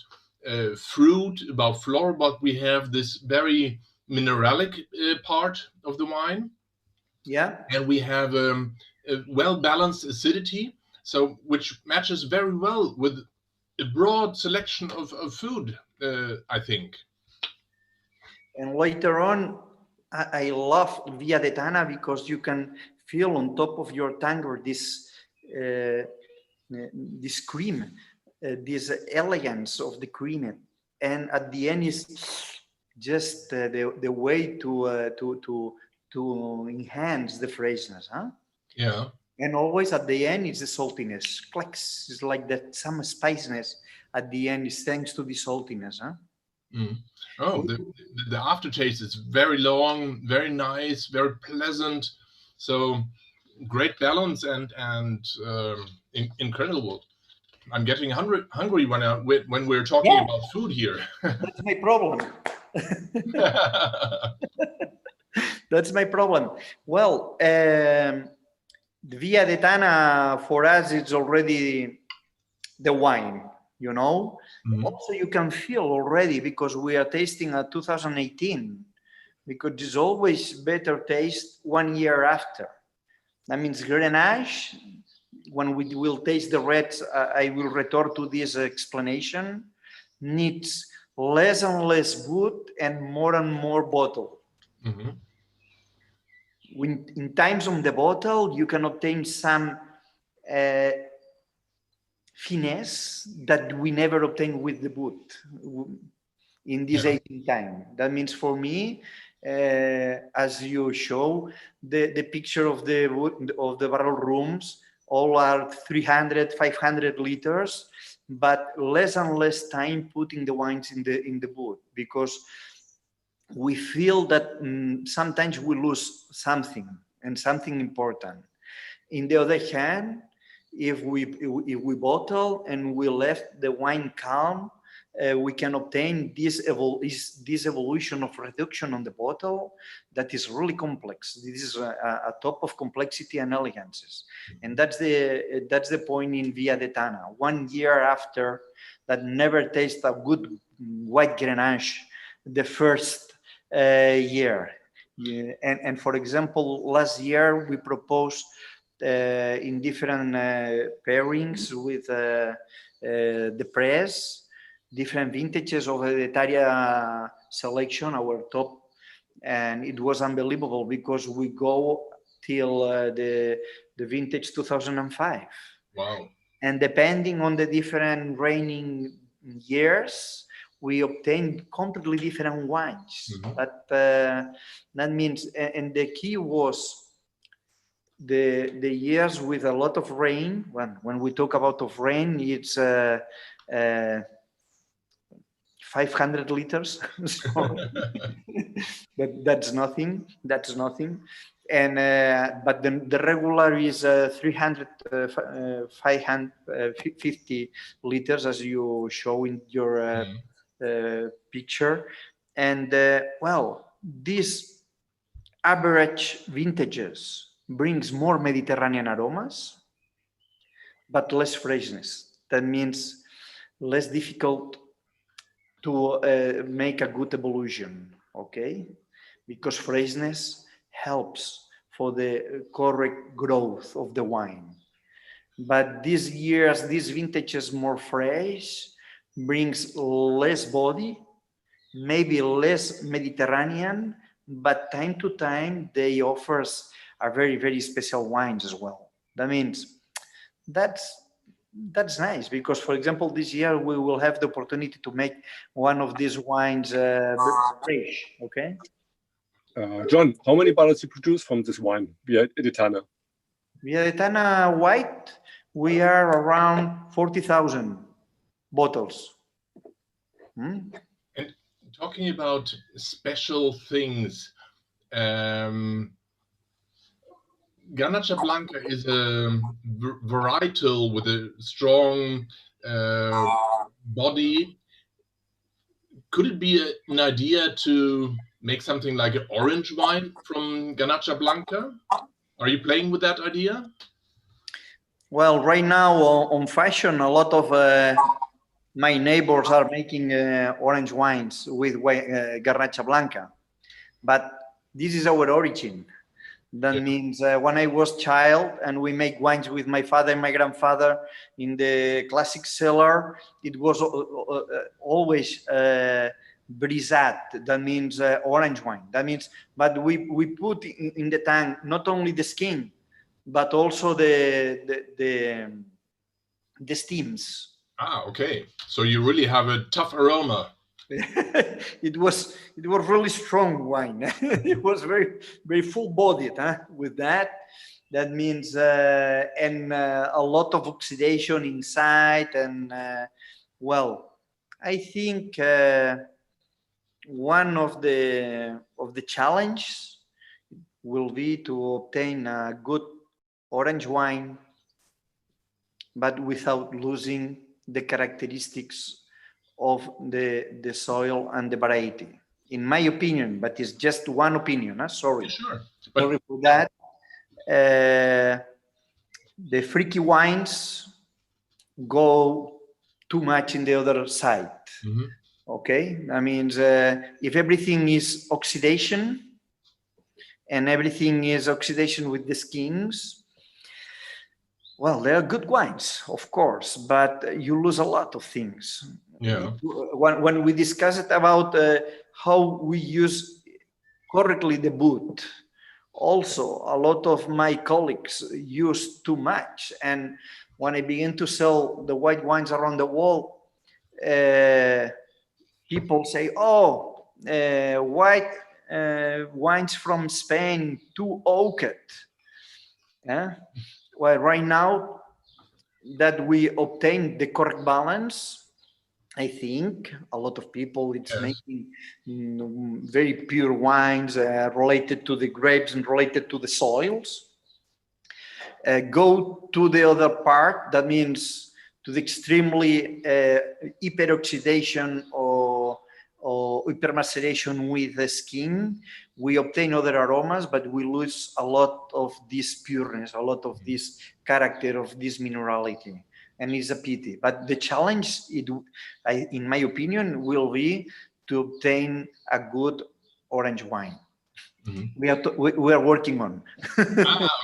fruit, about flour, but we have this very mineralic part of the wine. Yeah. And we have a well-balanced acidity, so which matches very well with a broad selection of food, I think. And later on, I love Via de Tana because you can feel on top of your tongue this cream, this elegance of the cream, and at the end is just the way to enhance the freshness, huh? Yeah. And always at the end, it's the saltiness. Clicks. It's like that some spiciness at the end is thanks to the saltiness, huh? Mm. Oh, the aftertaste is very long, very nice, very pleasant. So great balance and incredible. I'm getting hungry when we're talking about food here. That's my problem. That's my problem. Well, the Via de Tana for us, it's already the wine, you know. Mhm. Also, you can feel already because we are tasting a 2018, because it's always better taste 1 year after. That means Grenache, when we will taste the reds, I will return to this explanation, needs less and less wood and more bottle. Mhm. When in times on the bottle, you can obtain some finesse that we never obtain with the wood in this aging time. That means for me, as you show, the picture of the wood, of the barrel rooms, all are 300, 500 liters, but less and less time putting the wines in the wood, because we feel that sometimes we lose something, and something important. In the other hand, if we bottle and we left the wine calm, we can obtain this evolution of reduction on the bottle that is really complex. This is a top of complexity and elegances, and that's the point in Via de Tana. 1 year after that, never taste a good white Grenache the first year. Yeah. And for example, last year we proposed in different pairings with the press, different vintages of Edetària selection, our top, and it was unbelievable because we go till the vintage 2005. Wow. And depending on the different reigning years, we obtained completely different wines. Mhm. But that means, and the key was the years with a lot of rain. When we talk about of rain, it's 500 liters. So that's nothing. That's nothing. And but the regular is 300, 550 liters, as you show in your picture. And well, these average vintages brings more Mediterranean aromas, but less freshness. That means less difficult to make a good evolution, okay? Because freshness helps for the correct growth of the wine. But these years, these vintages more fresh, brings less body, maybe less Mediterranean, but time to time they offers a very special wines as well. That means that's nice, because for example this year we will have the opportunity to make one of these wines fresh. Okay, John, how many bottles you produce from this wine, Via de Tana? Via de Tana white, we are around 40,000 bottles. And talking about special things, Garnacha Blanca is a varietal with a strong body. Could it be an idea to make something like an orange wine from Garnacha Blanca? Are you playing with that idea? Well, right now on fashion, a lot of my neighbors are making orange wines with Garnacha Blanca, but this is our origin. That means when I was child and we make wines with my father and my grandfather in the classic cellar, it was always brisat. That means orange wine. That means, but we put in the tank not only the skin, but also the steams. Ah, okay. So you really have a tough aroma. It was really strong wine. It was very full bodied, huh? With that. That means and a lot of oxidation inside, and well, I think one of the challenges will be to obtain a good orange wine, but without losing the characteristics of the soil and the variety, in my opinion. But it's just one opinion. Huh? Sorry, Sure. Sorry for that. The freaky wines go too much in the other side. Okay, that means if everything is oxidation, and everything is oxidation with the skins, well, they are good wines, of course, but you lose a lot of things. Yeah. When we discuss it about how we use correctly the boot, also a lot of my colleagues use too much. And when I begin to sell the white wines around the world, people say, oh, white wines from Spain, too oaked. Yeah? Well, right now that we obtain the correct balance, I think a lot of people, it's making very pure wines related to the grapes and related to the soils. Go to the other part, that means to the extremely hyperoxidation or hypermaceration with the skin. We obtain other aromas, but we lose a lot of this pureness, a lot of this character, of this minerality. And it's a pity. But the challenge, in my opinion, will be to obtain a good orange wine. We are working on.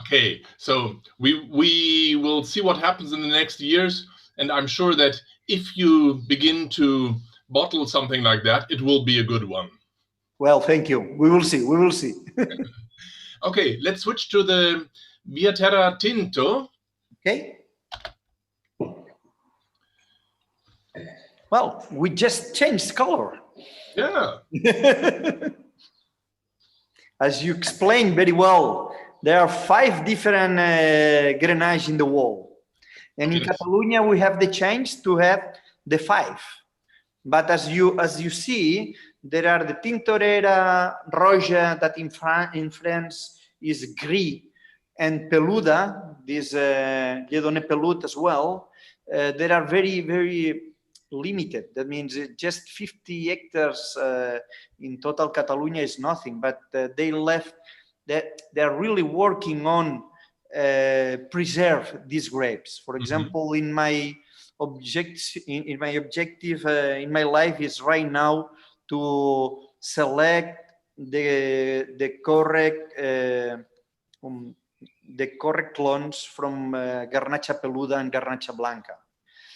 Okay, so we will see what happens in the next years, and I'm sure that if you begin to bottle something like that, it will be a good one. Well, thank you. We will see. We will see. Okay, let's switch to the Via Terra Tinto. Okay. Well, we just changed color. Yeah. As you explained very well, there are 5 different Grenache in the world. And in Catalonia, we have the chance to have the 5. But as you see, there are the Tintorera, Roja, that in France is Gris, and Peluda, this Lledonner Pelud as well. They are very, very limited. That means just 50 hectares in total Catalonia is nothing, but they left that they're really working on preserve these grapes. For example, in my objective in my life is right now to select the correct clones from Garnacha Peluda and Garnacha Blanca.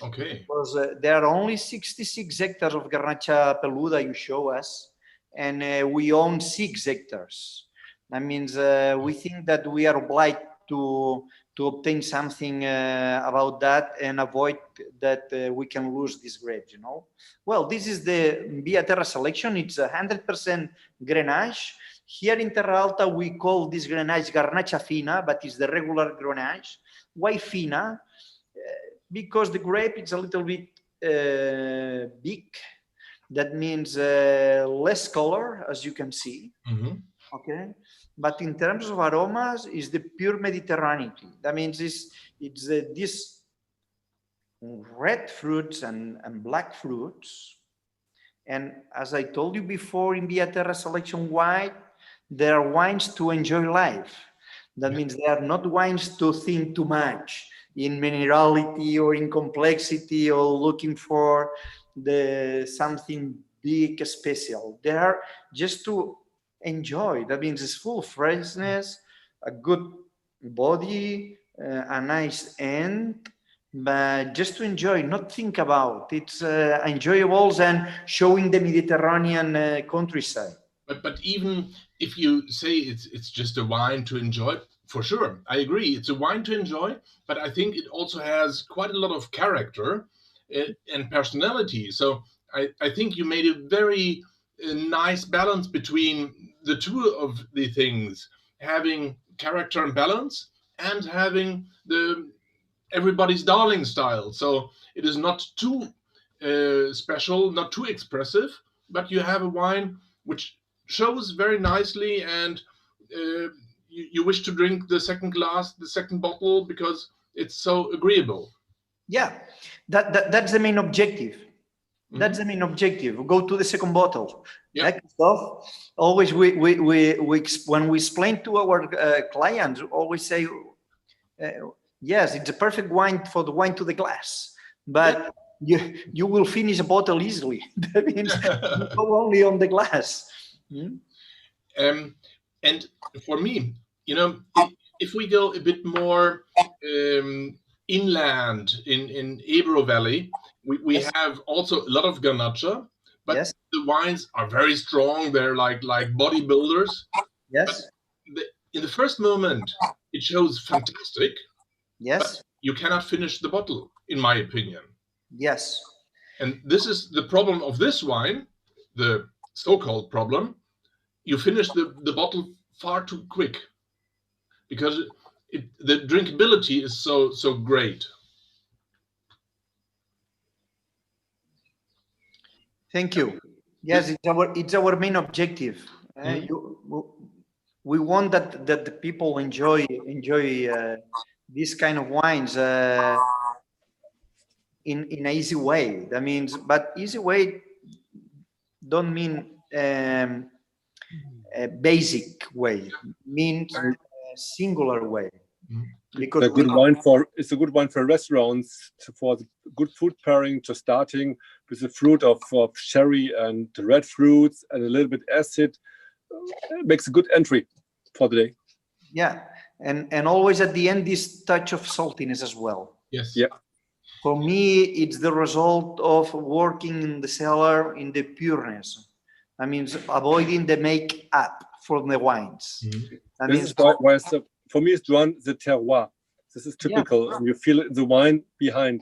Okay. Because there are only 66 hectares of Garnacha Peluda you show us, and we own 6 hectares. That means we think that we are obliged to obtain something about that and avoid that we can lose this grape, you know. Well, this is the Via Terra selection. It's 100% Grenache. Here in Terra Alta, we call this Grenache Garnacha Fina, but it's the regular Grenache. Why Fina? Because the grape is a little bit big. That means less color, as you can see. Okay. But in terms of aromas, it's the pure Mediterranean. That means it's this red fruits and black fruits. And as I told you before, in Via Terra selection wine, there are wines to enjoy life. That means they are not wines to think too much in minerality or in complexity or looking for something big, special. They are just to enjoy. That means it's full freshness, a good body, a nice end, but just to enjoy, not think about. It's enjoyable and showing the Mediterranean countryside. But even if you say it's just a wine to enjoy, for sure, I agree. It's a wine to enjoy, but I think it also has quite a lot of character and personality. So I think you made a very nice balance between the two of the things, having character and balance and having the everybody's darling style. So it is not too special, not too expressive, but you have a wine which shows very nicely, and you wish to drink the second glass, the second bottle, because it's so agreeable. Yeah, that's the main objective. That's the main objective. We go to the second bottle. Yeah. Christoph, always we when we explain to our clients, always say, yes, it's a perfect wine for the wine to the glass, but you will finish a bottle easily. That means you go only on the glass. And for me, you know, if we go a bit more inland in Ebro Valley, we have also a lot of Garnacha, but the wines are very strong. They're like bodybuilders. Yes. But in the first moment, it shows fantastic. Yes. But you cannot finish the bottle, in my opinion. Yes. And this is the problem of this wine, the so-called problem. You finish the bottle far too quick because the drinkability is so great. Thank you. Yes, it's our main objective. We want that the people enjoy this kind of wines in an easy way. That means, but easy way don't mean a basic way. Means a singular way. Because it's a good wine for restaurants, for the good food pairing, to starting with the fruit of cherry and red fruits and a little bit acid. Makes a good entry for the day. Yeah, and always at the end this touch of saltiness as well. Yes. Yeah. For me, it's the result of working in the cellar in the pureness. That means avoiding the make-up for the wines. That This means is why for me, it's Joan, the terroir. This is typical, and you feel it in the wine behind.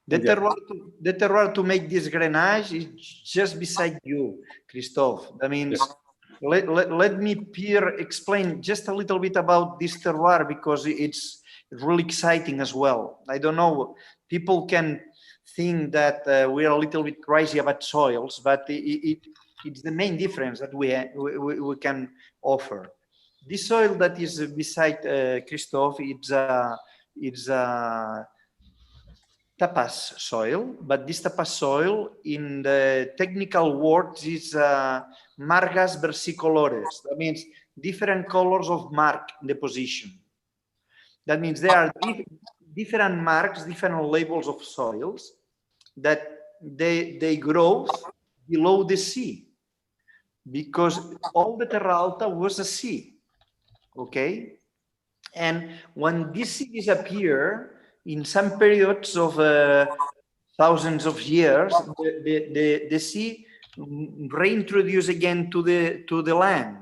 The terroir to make this Grenache is just beside you, Christoph. That means let me Peer explain just a little bit about this terroir, because it's really exciting as well. I don't know, people can think that we are a little bit crazy about soils, but it's the main difference that we can offer. This soil that is beside Christoph, it's a tapas soil, but this tapas soil, in the technical words, is margas versicolores. That means different colors of mark deposition. That means there are different marks, different labels of soils that they grow below the sea, because all the Terra Alta was a sea. Okay, and when this sea disappeared in some periods of thousands of years, the sea reintroduced again to the land,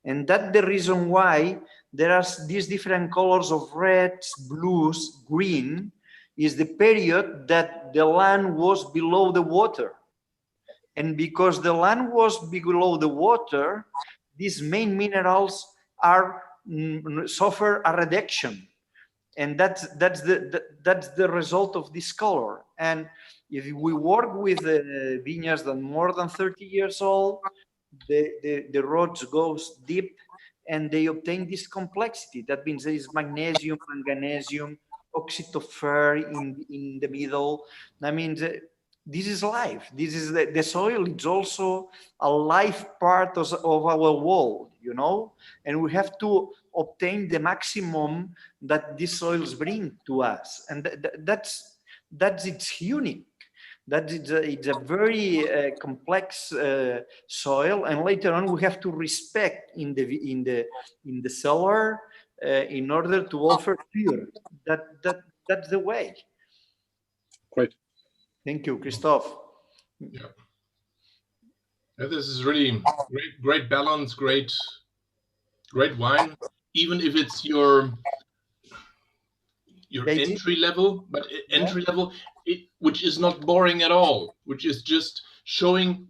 and that's the reason why there are these different colors of reds, blues, green. Is the period that the land was below the water, and because the land was below the water, these main minerals suffer a reduction, and that's the result of this color. And if we work with vineyards that are more than 30 years old, the roots goes deep and they obtain this complexity. That means there is magnesium, manganesium, oxide of fer in the middle. That means this is life. This is the soil. It's also a life part of our world, you know, and we have to obtain the maximum that these soils bring to us, and that's it's unique. That it's a very complex soil, and later on we have to respect in the cellar in order to offer pure. That's the way. Great. Thank you, Christoph. Yeah. This is really great balance, great wine. Even if it's your entry level, but entry level, which is not boring at all, which is just showing,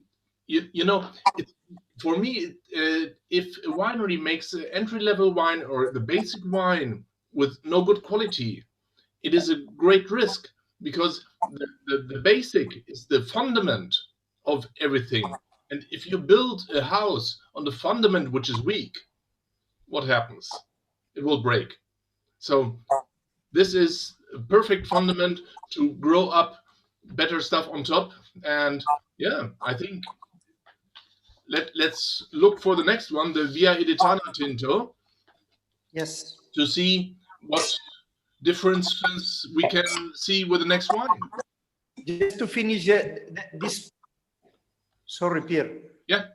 for me, if a winery makes an entry-level wine or the basic wine with no good quality, it is a great risk, because the basic is the fundament of everything. And if you build a house on the fundament which is weak, what happens? It will break. So this is a perfect fundament to grow up better stuff on top. And yeah, I think let's look for the next one, the Via Edetària Tinto. Yes. To see what differences we can see with the next wine. Just to finish this, sorry, Pierre. Yeah.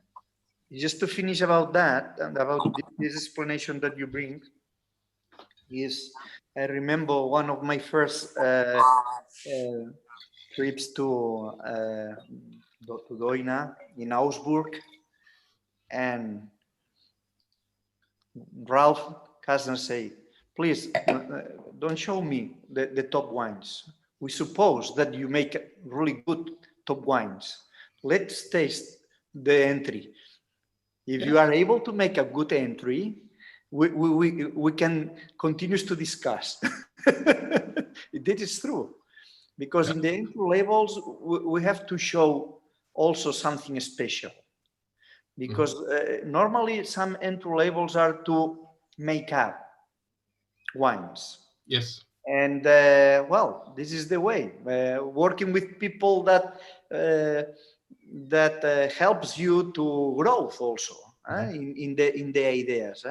Just to finish about that, and about this explanation that you bring, is I remember one of my first trips to Deuna in Augsburg, and Ralph Kastner said, please don't show me the top wines. We suppose that you make really good top wines. Let's taste the entry. If you are able to make a good entry, we can continue to discuss. That is true, because in the entry levels we have to show also something special, because normally some entry levels are to make up wines. Yes. And well, this is the way, working with people that helps you to growth also in the ideas.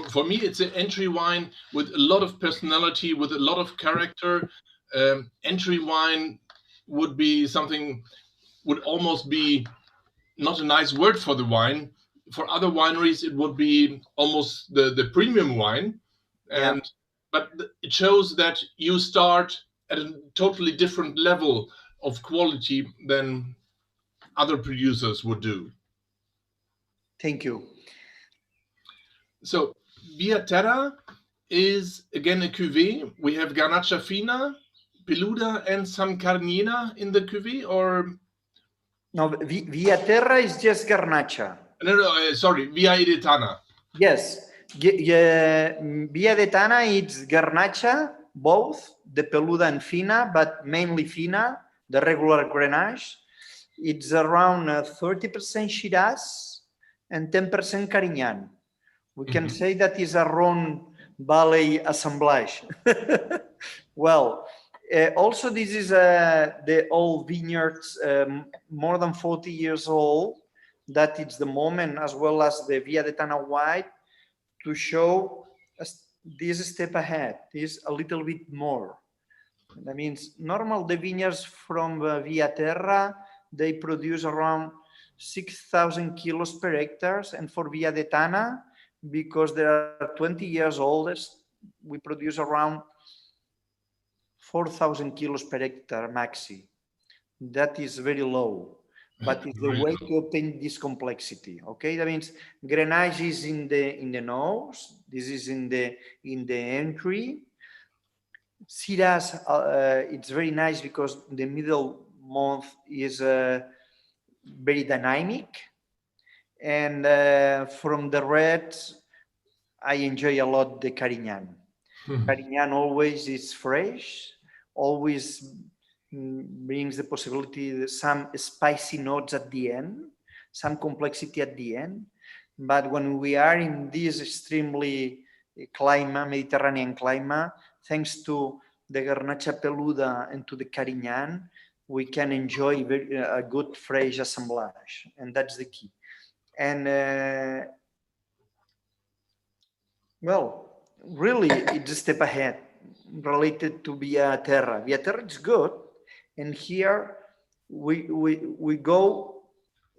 For me, it's an entry wine with a lot of personality, with a lot of character. Entry wine would be something, would almost be not a nice word for the wine. For other wineries, it would be almost the premium wine. And but it shows that you start at a totally different level of quality than other producers would do. Thank you. So Via Terra is again a cuvée. We have Garnacha Fina, Peluda, and some Carniena in the cuvée, or no? Via Terra is just Garnacha. No, sorry, Via Edetària. Yes, Via Edetària it's Garnacha, both the Peluda and Fina, but mainly Fina, the regular Grenache. It's around 30% Shiraz and 10% Carignan. We can say that is a Rhone Valley assemblage. Well, also this is the old vineyards, more than 40 years old. That it's the moment, as well as the Via Edetària White, to show this step ahead, this a little bit more. That means normal the vineyards from Via Terra, they produce around 6,000 kilos per hectare, and for Via Edetària, because they are 20 years oldest, we produce around 4,000 kilos per hectare maxi. That is very low, but it's the way to obtain this complexity. Okay, that means Grenache is in the nose. This is in the entry. Shiraz, it's very nice because the middle month is very dynamic. And from the reds, I enjoy a lot the Carignan. Carignan always is fresh, always brings the possibility, some spicy notes at the end, some complexity at the end. But when we are in this extremely climate, Mediterranean climate, thanks to the Garnacha Peluda and to the Carignan, we can enjoy a good fresh assemblage, and that's the key. And well, really, it's a step ahead related to Via Terra. Via Terra is good, and here we go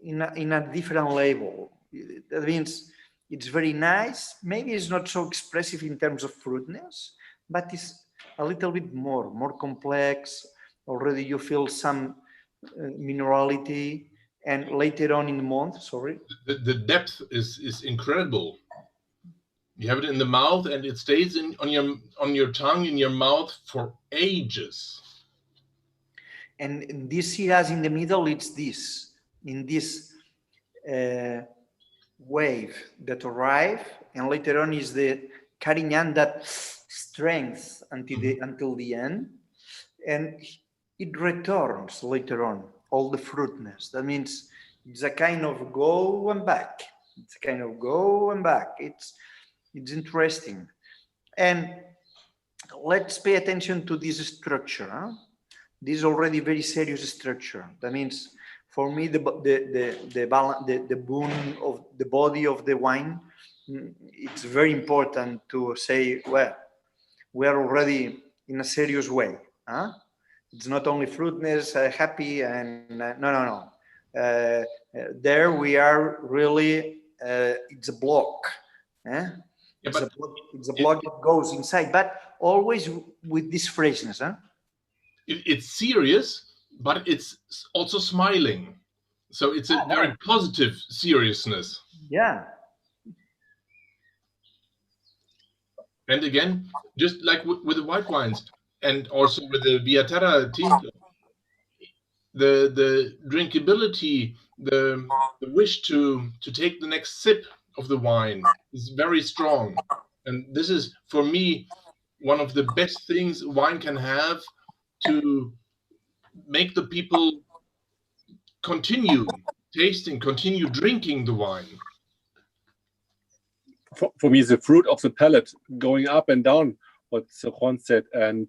in a different level. That means it's very nice. Maybe it's not so expressive in terms of fruitness, but it's a little bit more complex. Already you feel some minerality. And later on in the month, sorry. The depth is incredible. You have it in the mouth, and it stays on your tongue, in your mouth for ages. And this Shiraz in the middle, it's this, in this wave that arrive, and later on is the Carignan that strength until the end, and it returns later on, all the fruitness. That means it's a kind of go and back. It's a kind of go and back. It's interesting. And let's pay attention to this structure. Huh? This is already very serious structure. That means for me, the bone of the body of the wine, it's very important to say, well, we are already in a serious way. Huh? It's not only fruitness, happy, and no. There we are really, it's a block. Yeah, it's a block that goes inside, but always with this freshness. Huh? It's serious, but it's also smiling. So it's a very positive seriousness. Yeah. And again, just like with the white wines and also with the Via Terra Tinto, the drinkability, the wish to take the next sip of the wine is very strong. And this is, for me, one of the best things wine can have to make the people continue tasting, continue drinking the wine. For me, the fruit of the palate going up and down, what Juan said, and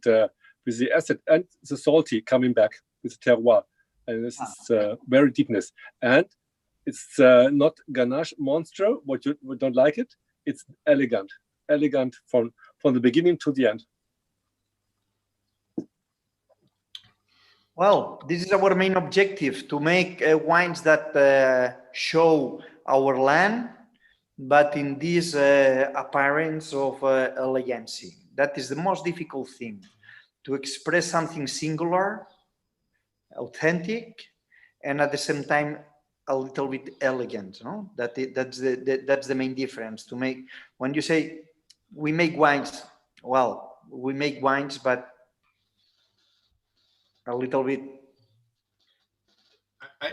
with the acid and the salty coming back with the terroir. And this is very deepness. And it's not ganache monster, what you don't like it. It's elegant from the beginning to the end. Well, this is our main objective, to make wines that show our land, but in this appearance of elegancy. That is the most difficult thing, to express something singular, authentic, and at the same time a little bit elegant. No? That's the main difference. To make, when you say we make wines, well, we make wines, but a little bit.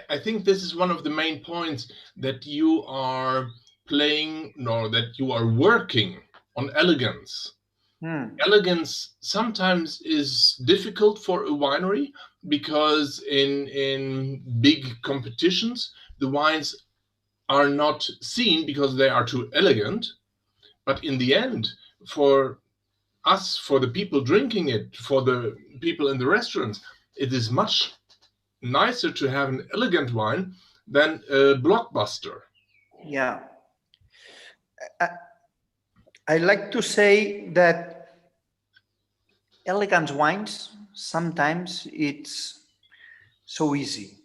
I think this is one of the main points, that you are playing, or that you are working on elegance. Elegance sometimes is difficult for a winery, because in big competitions, the wines are not seen because they are too elegant. But in the end, for us, for the people drinking it, for the people in the restaurants, it is much nicer to have an elegant wine than a blockbuster. Yeah. I like to say that elegant wines, sometimes it's so easy.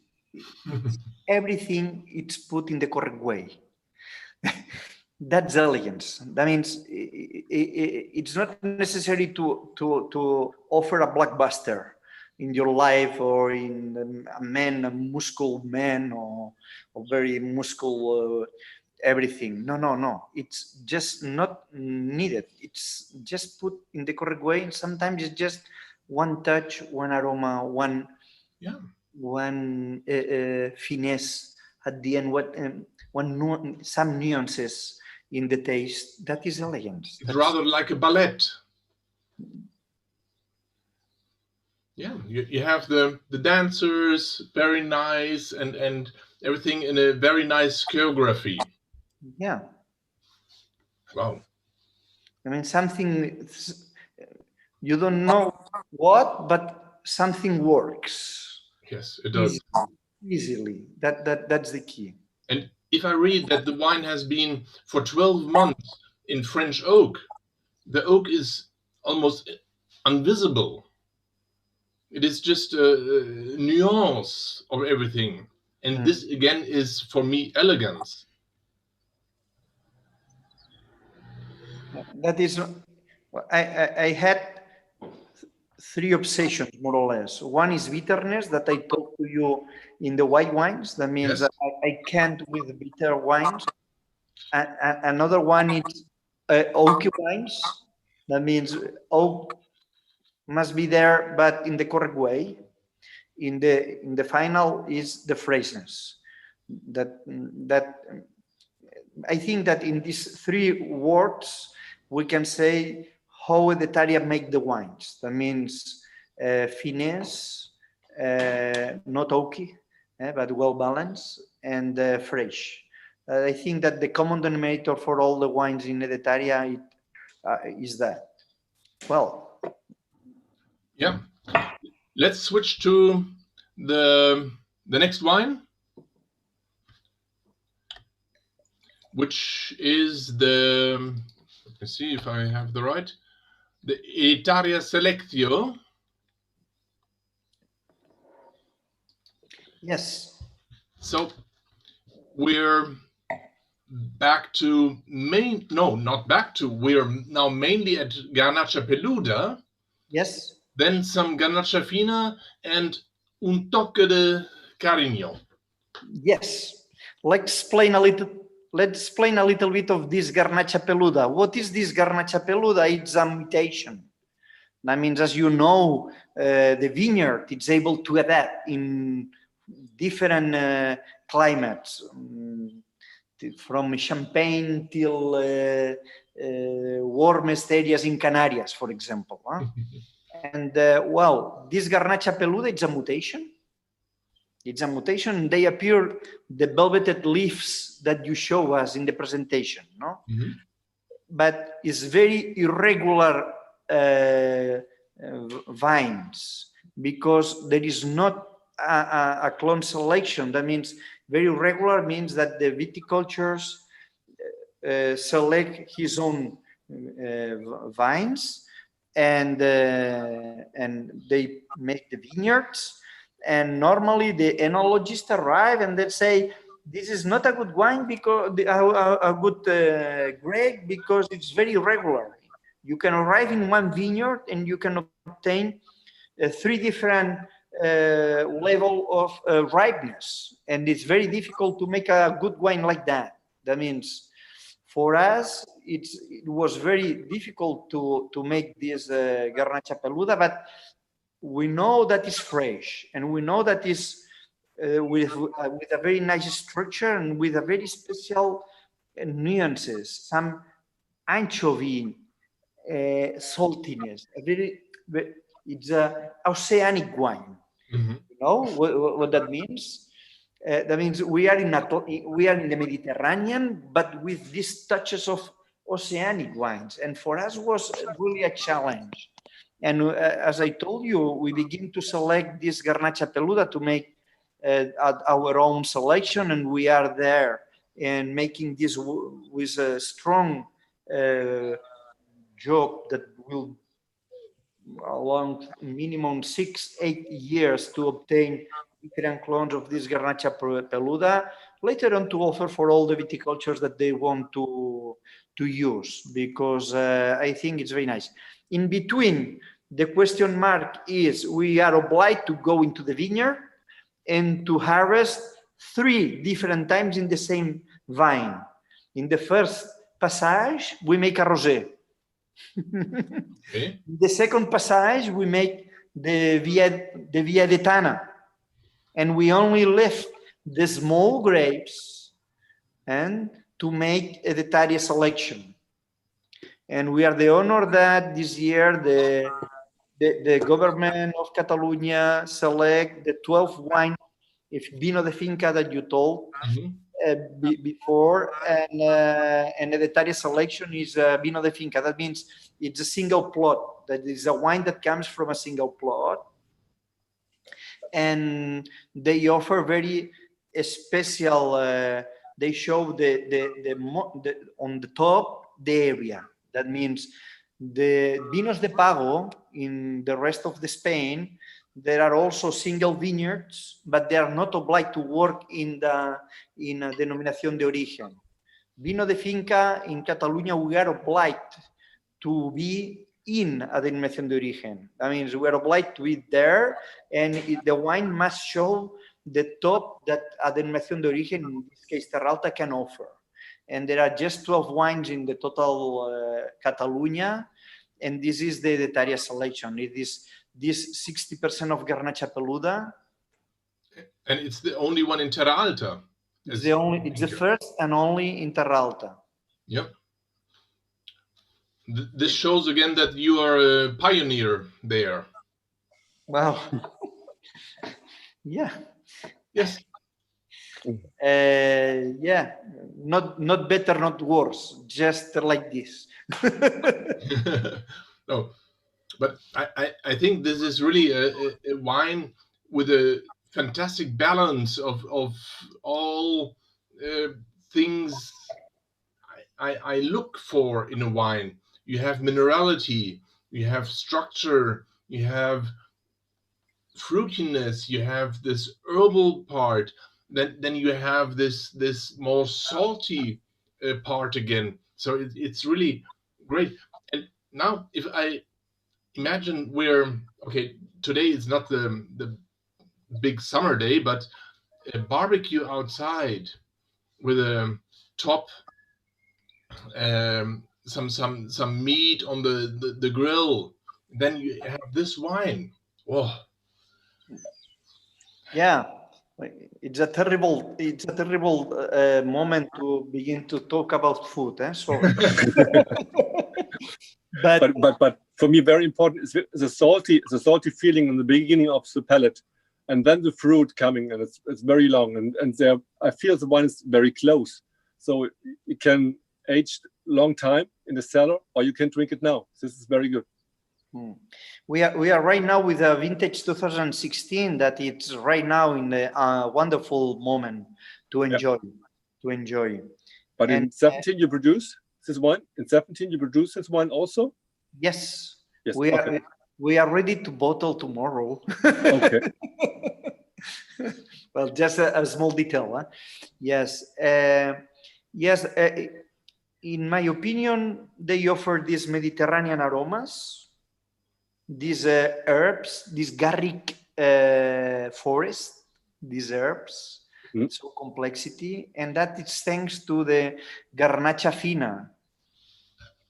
Everything it's put in the correct way. That's elegance. That means it's not necessary to offer a blockbuster in your life, or in a muscle man, or very muscle everything. No. It's just not needed. It's just put in the correct way. And sometimes it's just one touch, one aroma, one finesse at the end. Some nuances in the taste. That is elegance. It's rather like a ballet. Yeah, you have the dancers, very nice, and everything in a very nice choreography. Yeah. Wow. I mean, something, you don't know what, but something works. Yes, it does. Easily. That's the key. And if I read that the wine has been for 12 months in French oak, the oak is almost invisible. It is just a nuance of everything. And this, again, is, for me, elegance. That is, I had three obsessions, more or less. One is bitterness, that I talked to you in the white wines. That means that I can't with bitter wines. Another one is oaky wines. That means oak must be there, but in the correct way. in the final is the freshness. That I think that in these three words we can say how Edetària make the wines. That means finesse, not oaky, but well balanced, and fresh. I think that the common denominator for all the wines in Edetària is that. Well, yeah. Let's switch to the next wine, which is the, let's see if I have the right, the Edetària Selectio. yes. So we're back to we're now mainly at Garnacha Peluda. Yes. Then some Garnacha Fina and un tocco de Carigno. Yes. Let's explain a little bit of this Garnacha Peluda. What is this Garnacha Peluda? It's a mutation. That means, as you know, the vineyard is able to adapt in different climates, from Champagne till warmest areas in Canarias, for example. And well, this Garnacha Peluda, it's a mutation. It's a mutation. They appear the velveted leaves that you show us in the presentation, no? Mm-hmm. But it's very irregular vines, because there is not a clone selection. That means very regular means that the viticultures select his own vines, and they make the vineyards. And normally the enologists arrive and they say, this is not a good wine, because a good grape, because it's very irregular. You can arrive in one vineyard and you can obtain three different level of ripeness, and it's very difficult to make a good wine like that. That means for us it was very difficult to make this Garnacha Peluda, but we know that it's fresh, and we know that is with a very nice structure and with a very special nuances, some anchovy saltiness, it's a oceanic wine. Mm-hmm. You know what that means? That means we are in the Mediterranean, but with these touches of oceanic wines. And for us was really a challenge. And as I told you, we begin to select this Garnacha Peluda to make our own selection, and we are there and making this with a strong job that will along minimum 6-8 years to obtain different clones of this Garnacha Peluda, later on to offer for all the viticultures that they want to use, because I think it's very nice. In between, the question mark is we are obliged to go into the vineyard and to harvest 3 different times in the same vine. In the first passage, we make a rosé. Okay. The second passage, we make the Via Edetana, and we only left the small grapes and to make Edetària selection. And we are the honor that this year the government of Catalonia select the 12 wine, if Vino de Finca that you told. Mm-hmm. Before, and Edetària selection is Vino de Finca. That means it's a single plot. That is a wine that comes from a single plot, and they offer very special. They show the on the top the area. That means the Vinos de Pago in the rest of the Spain. There are also single vineyards, but they are not obliged to work in a denominación de origen. Vino de Finca in Catalonia, we are obliged to be in a denominación de origen. That means we are obliged to be there, and the wine must show the top that a denominación de origen, in this case Terra Alta, can offer. And there are just 12 wines in the total Catalonia, and this is the Edetària selection. It is this 60% of Garnacha Peluda, And it's the only one in Terra Alta. It's the first and only in Terra Alta. Yep. This shows again that you are a pioneer there. Well, yeah. Yes. Yeah, not better, not worse, just like this. No, but I think this is really a wine with a fantastic balance of all things I look for in a wine. You have minerality, you have structure, you have fruitiness, you have this herbal part, then you have this more salty part again. So it's really great. And now, if I imagine okay, today is not the big summer day, but a barbecue outside with a top, some meat on the grill, then you have this wine. Oh. Yeah, it's a terrible moment to begin to talk about food. Sorry. but for me, very important is the salty feeling in the beginning of the palate, and then the fruit coming, and it's very long, and there I feel the wine is very close, so it can age long time in the cellar, or you can drink it now. This is very good. We are right now with a vintage 2016 that it's right now in a wonderful moment to enjoy. But in 17 you produce this wine. In 17 you produce this wine also. Yes. Okay. We are ready to bottle tomorrow. Okay. Well, just a small detail. Huh? Yes. Yes. In my opinion, they offer these Mediterranean aromas. These herbs, this garlic forest, these herbs, so complexity, and that is thanks to the Garnacha fina.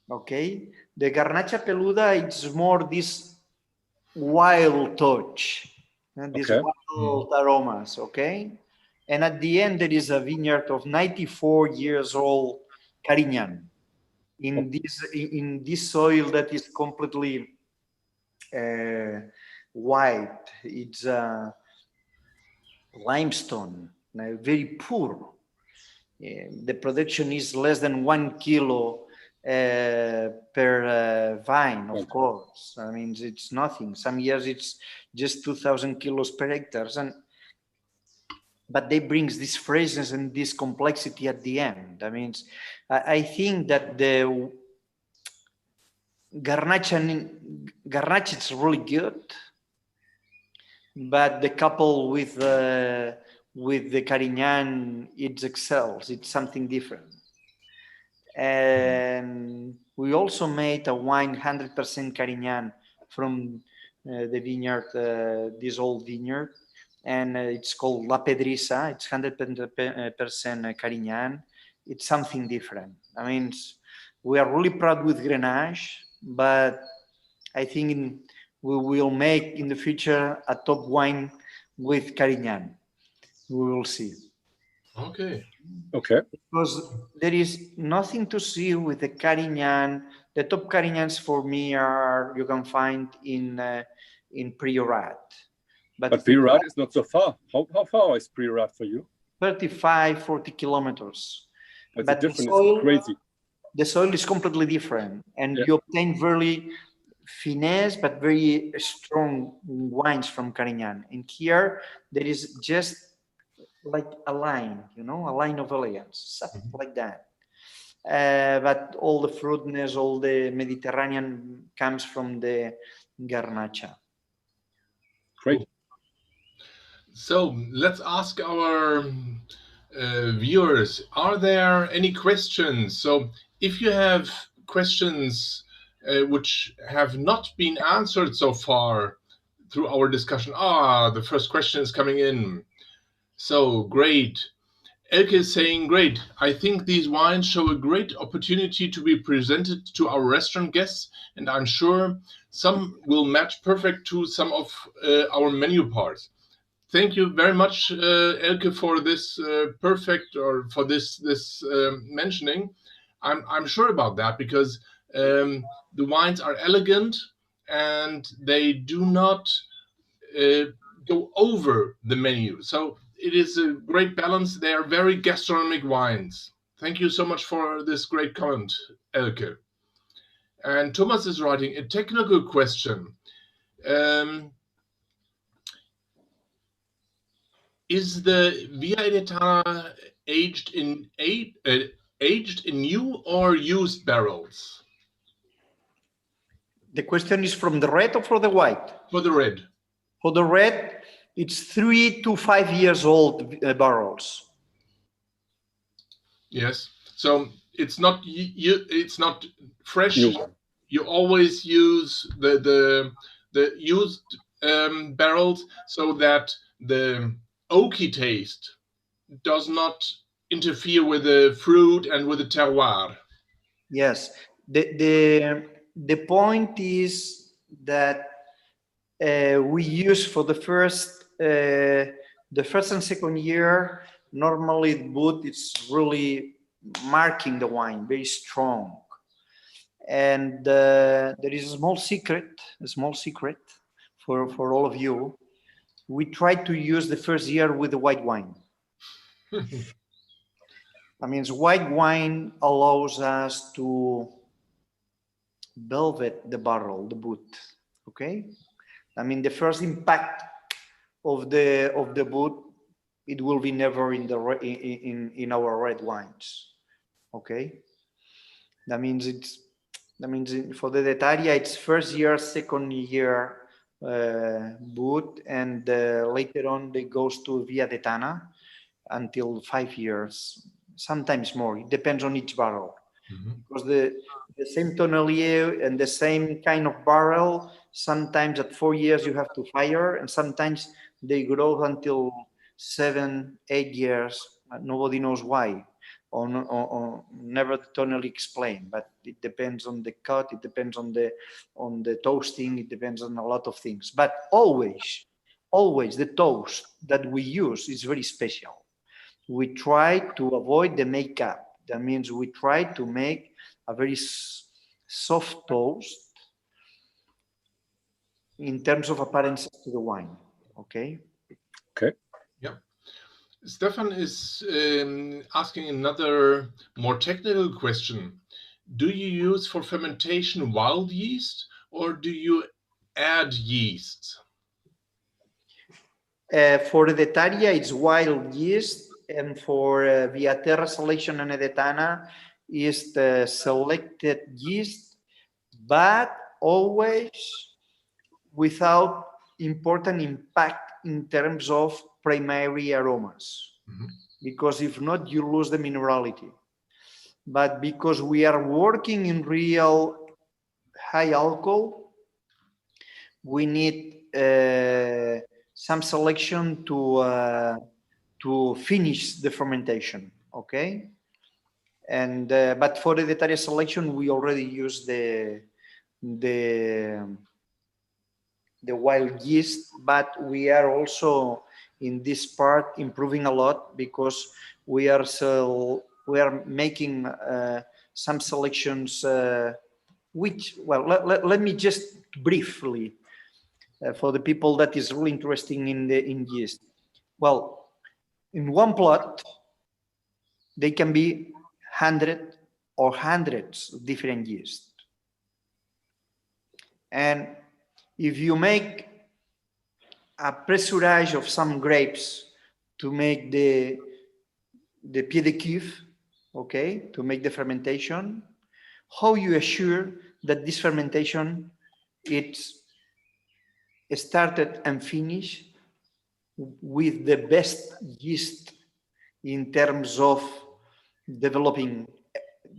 Okay, the Garnacha Peluda, it's more this wild touch, and these wild aromas. Okay, and at the end there is a vineyard of 94 years old Carignan in this soil that is completely white. It's limestone, very poor. The production is less than 1 kilo per vine, of course. I mean, it's nothing. Some years it's just 2,000 kilos per hectare, but they brings this freshness and this complexity at the end. I mean, I think that the Garnacha is really good, but the couple with the Carignan, it excels. It's something different. And we also made a wine 100% Carignan from the vineyard, this old vineyard, and it's called La Pedrissa. It's 100% Carignan. It's something different. I mean, we are really proud with Grenache, but I think we will make in the future a top wine with Carignan. We will see. Okay. Because there is nothing to see with the Carignan. The top Carignans for me are you can find in Priorat. But Priorat is not so far. How far is Priorat for you? 35-40 kilometers. But the difference soil is crazy. The soil is completely different, and you obtain very finesse but very strong wines from Carignan. And here there is just like a line, a line of elegance, something like that. But all the fruitness, all the Mediterranean comes from the Garnacha. Great. So let's ask our viewers, are there any questions? So if you have questions which have not been answered so far through our discussion, the first question is coming in. So great. Elke is saying, great. I think these wines show a great opportunity to be presented to our restaurant guests, and I'm sure some will match perfect to some of our menu parts. Thank you very much, Elke, for this perfect, or for this mentioning. I'm sure about that, because the wines are elegant and they do not go over the menu. So it is a great balance. They are very gastronomic wines. Thank you so much for this great comment, Elke. And Thomas is writing a technical question. Is the Via Edetària aged in new or used barrels? The question is from the red or for the white? For the red. For the red, it's 3 to 5 years old barrels. Yes. So it's not fresh. New. You always use the used barrels, so that the oaky taste does not interfere with the fruit and with the terroir. Yes. The point is that we use for the first and second year, normally the wood is really marking the wine very strong. And there is a small secret for all of you. We try to use the first year with the white wine. That means white wine allows us to velvet the barrel, the wood. Okay. I mean, the first impact of the wood, it will be never in the in our red wines. Okay. That means for the Edetària, it's first year, second year wood, and later on they goes to Via Edetària until 5 years, sometimes more. It depends on each barrel. Because the same tonnelier and the same kind of barrel, sometimes at 4 years you have to fire, and sometimes they grow until 7, 8 years. Nobody knows why, or never totally explained. But it depends on the cut, it depends on the toasting, it depends on a lot of things. But always the toast that we use is very special. We try to avoid the makeup. That means we try to make a very soft toast in terms of appearances to the wine. Okay. Okay. Yeah. Stefan is asking another more technical question. Do you use for fermentation wild yeast, or do you add yeast? For Edetària, it's wild yeast, and for Via Terra selection and Edetària is the selected yeast, but always without important impact in terms of primary aromas. Because if not, you lose the minerality. But because we are working in real high alcohol, we need some selection to finish the fermentation. Okay. And but for the Edetària selection, we already use the wild yeast, but we are also in this part improving a lot, because we are making some selections which, well, let me just briefly for the people that is really interested in yeast. Well, in one plot they can be 100 or hundreds of different yeast, and if you make a pressurage of some grapes to make the pied de cuve, okay, to make the fermentation, how you assure that this fermentation it's started and finished with the best yeast in terms of developing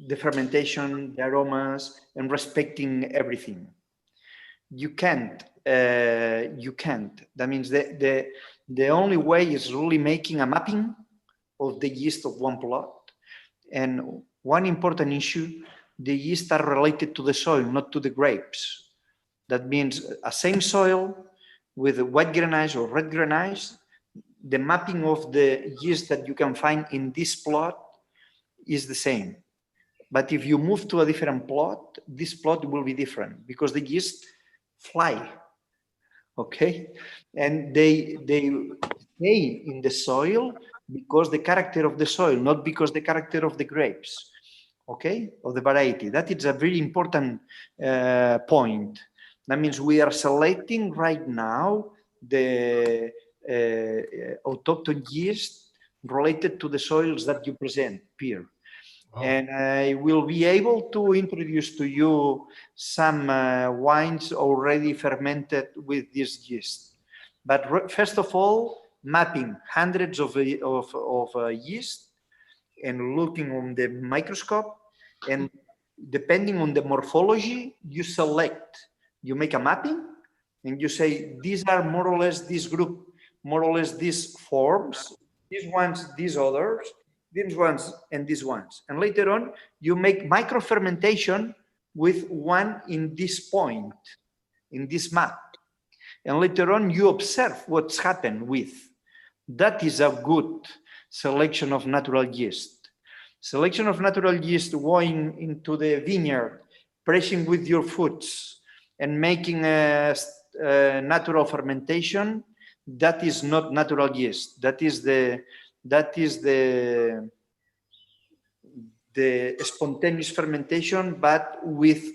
the fermentation, the aromas, and respecting everything? You can't. That means the only way is really making a mapping of the yeast of one plot. And one important issue, the yeast are related to the soil, not to the grapes. That means a same soil with white Grenache or red Grenache, the mapping of the yeast that you can find in this plot is the same. But if you move to a different plot, this plot will be different because the yeast fly, okay? And they stay in the soil because the character of the soil, not because the character of the grapes, okay, of the variety. That is a very important point. That means we are selecting right now the autochthon yeast related to the soils that you present, Peer. Wow. And I will be able to introduce to you some wines already fermented with this yeast. But first of all, mapping hundreds of yeast and looking on the microscope, and depending on the morphology, you select, you make a mapping, and you say, these are more or less this group, more or less these forms, these ones, these others, these ones, and these ones. And later on, you make micro fermentation with one in this point, in this map. And later on, you observe what's happened with. That is a good selection of natural yeast. Selection of natural yeast going into the vineyard, pressing with your foots, and making a natural fermentation, that is not natural yeast. That is the spontaneous fermentation, but with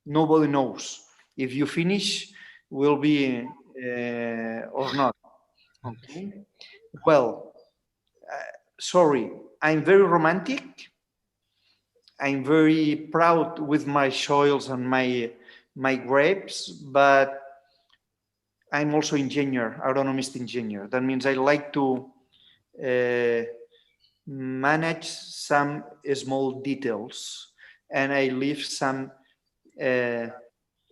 nobody knows if you finish will be or not. Okay. Well, sorry, I'm very romantic. I'm very proud with my soils and my grapes, but I'm also engineer, agronomist engineer. That means I like to manage some small details, and I leave some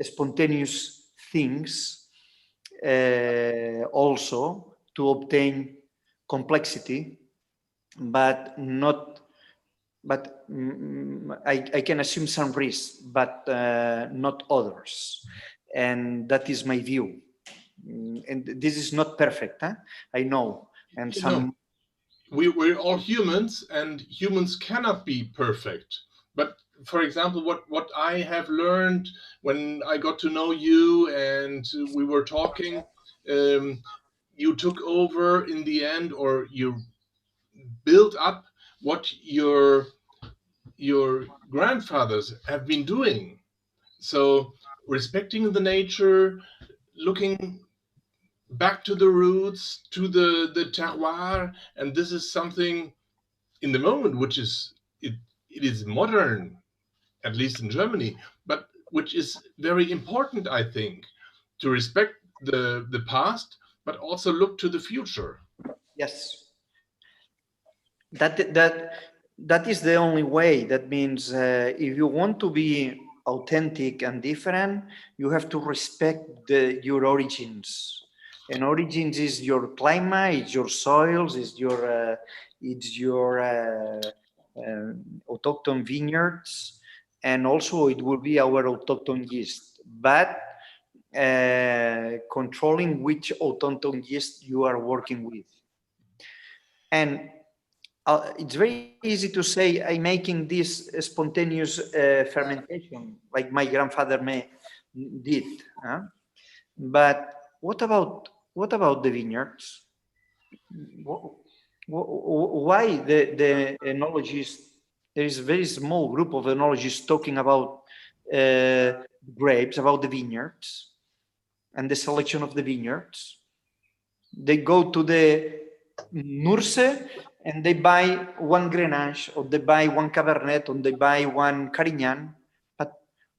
spontaneous things also to obtain complexity, but not. But I can assume some risks, but not others, and that is my view. And this is not perfect, huh? I know, and some. We're all humans, and humans cannot be perfect. But for example, what I have learned when I got to know you and we were talking, you took over in the end, or you built up what your grandfathers have been doing. So respecting the nature, looking back to the roots, to the terroir, and this is something in the moment which is it is modern, at least in Germany, but which is very important, I think, to respect the past, but also look to the future. Yes, that is the only way. That means if you want to be authentic and different, you have to respect your origins. And origins is your climate, it's your soils, it's your autochthon vineyards, and also it will be our autochthon yeast. But controlling which autochthon yeast you are working with. And it's very easy to say I'm making this spontaneous fermentation like my grandfather did. Huh? But what about the vineyards? Why the enologists? There is a very small group of enologists talking about grapes, about the vineyards and the selection of the vineyards. They go to the Nurse and they buy one Grenache, or they buy one Cabernet, or they buy one Carignan. But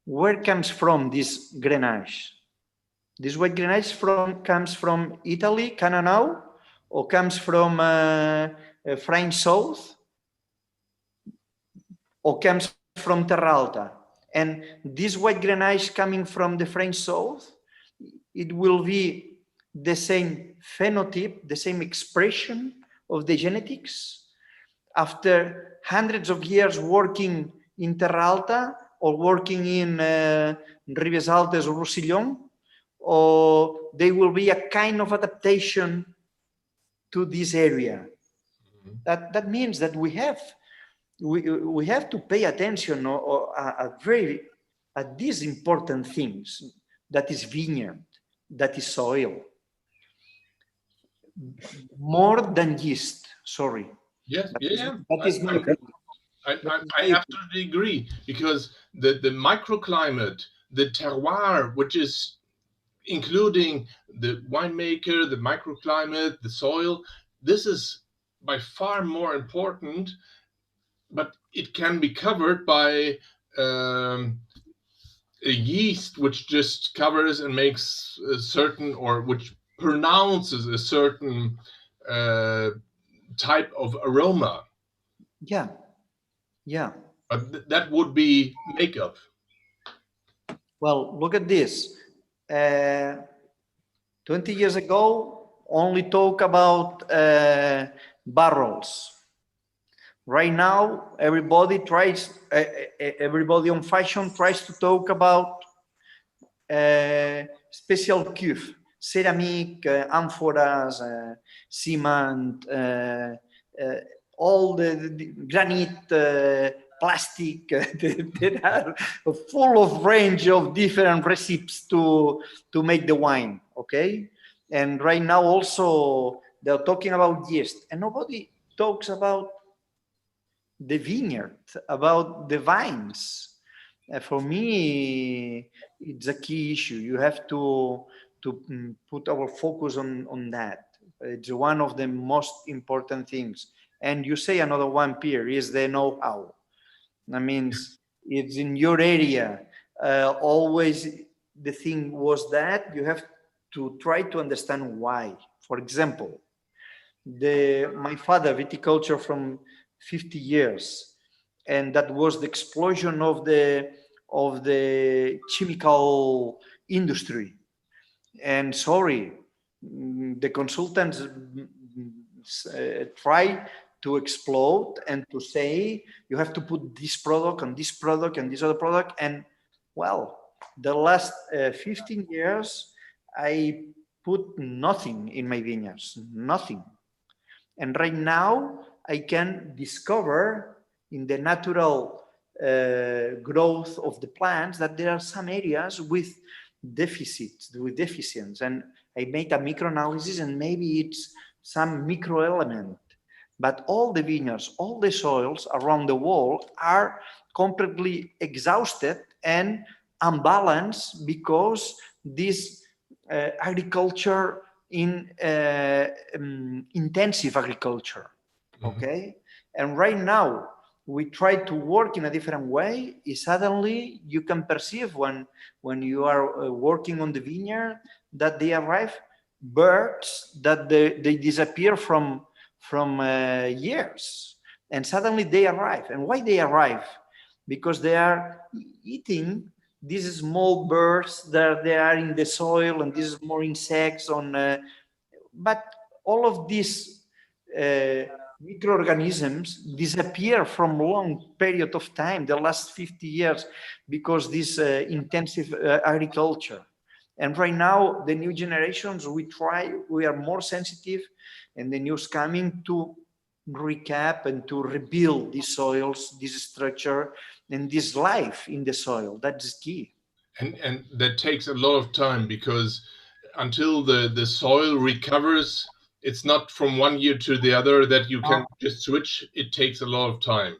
where comes from this Grenache? This white Grenache comes from Italy, Cananau, or comes from French South, or comes from Terra Alta. And this white Grenache coming from the French South, it will be the same phenotype, the same expression of the genetics after hundreds of years working in Terra Alta or working in Ribes Altes or Roussillon, or they will be a kind of adaptation to this area. That means that we have to pay attention at these important things, that is vineyard, that is soil, more than yeast. Sorry. Yes, That is my opinion. I absolutely agree, because the microclimate, the terroir, which is including the winemaker, the microclimate, the soil, this is by far more important, but it can be covered by a yeast which just covers and makes a certain, or which pronounces a certain type of aroma. Yeah. But that would be makeup. Well, look at this. 20 years ago, only talk about barrels. Right now, everybody on fashion tries to talk about special cuve, ceramic, amphoras, cement, all the granite, plastic. There are full of range of different recipes to make the wine. Okay, and right now also they're talking about yeast, and nobody talks about the vineyard, about the vines. For me, it's a key issue. You have to put our focus on that. It's one of the most important things. And you say another one, Peer, is the know-how. That means it's in your area. Always the thing was that you have to try to understand why. For example, my father, viticulture from 50 years, and that was the explosion of the chemical industry. And sorry, the consultants try to explode and to say you have to put this product on this product and this other product. And well, the last 15 years, I put nothing in my vineyards, nothing. And right now, I can discover in the natural growth of the plants that there are some areas with deficiencies. And I made a microanalysis, and maybe it's some micro element. But all the vineyards, all the soils around the world are completely exhausted and unbalanced because this agriculture in intensive agriculture. Okay, and right now we try to work in a different way. Suddenly you can perceive when you are working on the vineyard that they arrive birds that they disappear from years, and suddenly they arrive. And why they arrive? Because they are eating these small birds that they are in the soil, and these more insects on. But all of these microorganisms disappear from long period of time, the last 50 years, because this intensive agriculture. And right now, the new generations, we are more sensitive, and the news coming to recap and to rebuild these soils, this structure, and this life in the soil. That's key. And that takes a lot of time, because until the soil recovers, it's not from one year to the other that you can just switch. It takes a lot of time.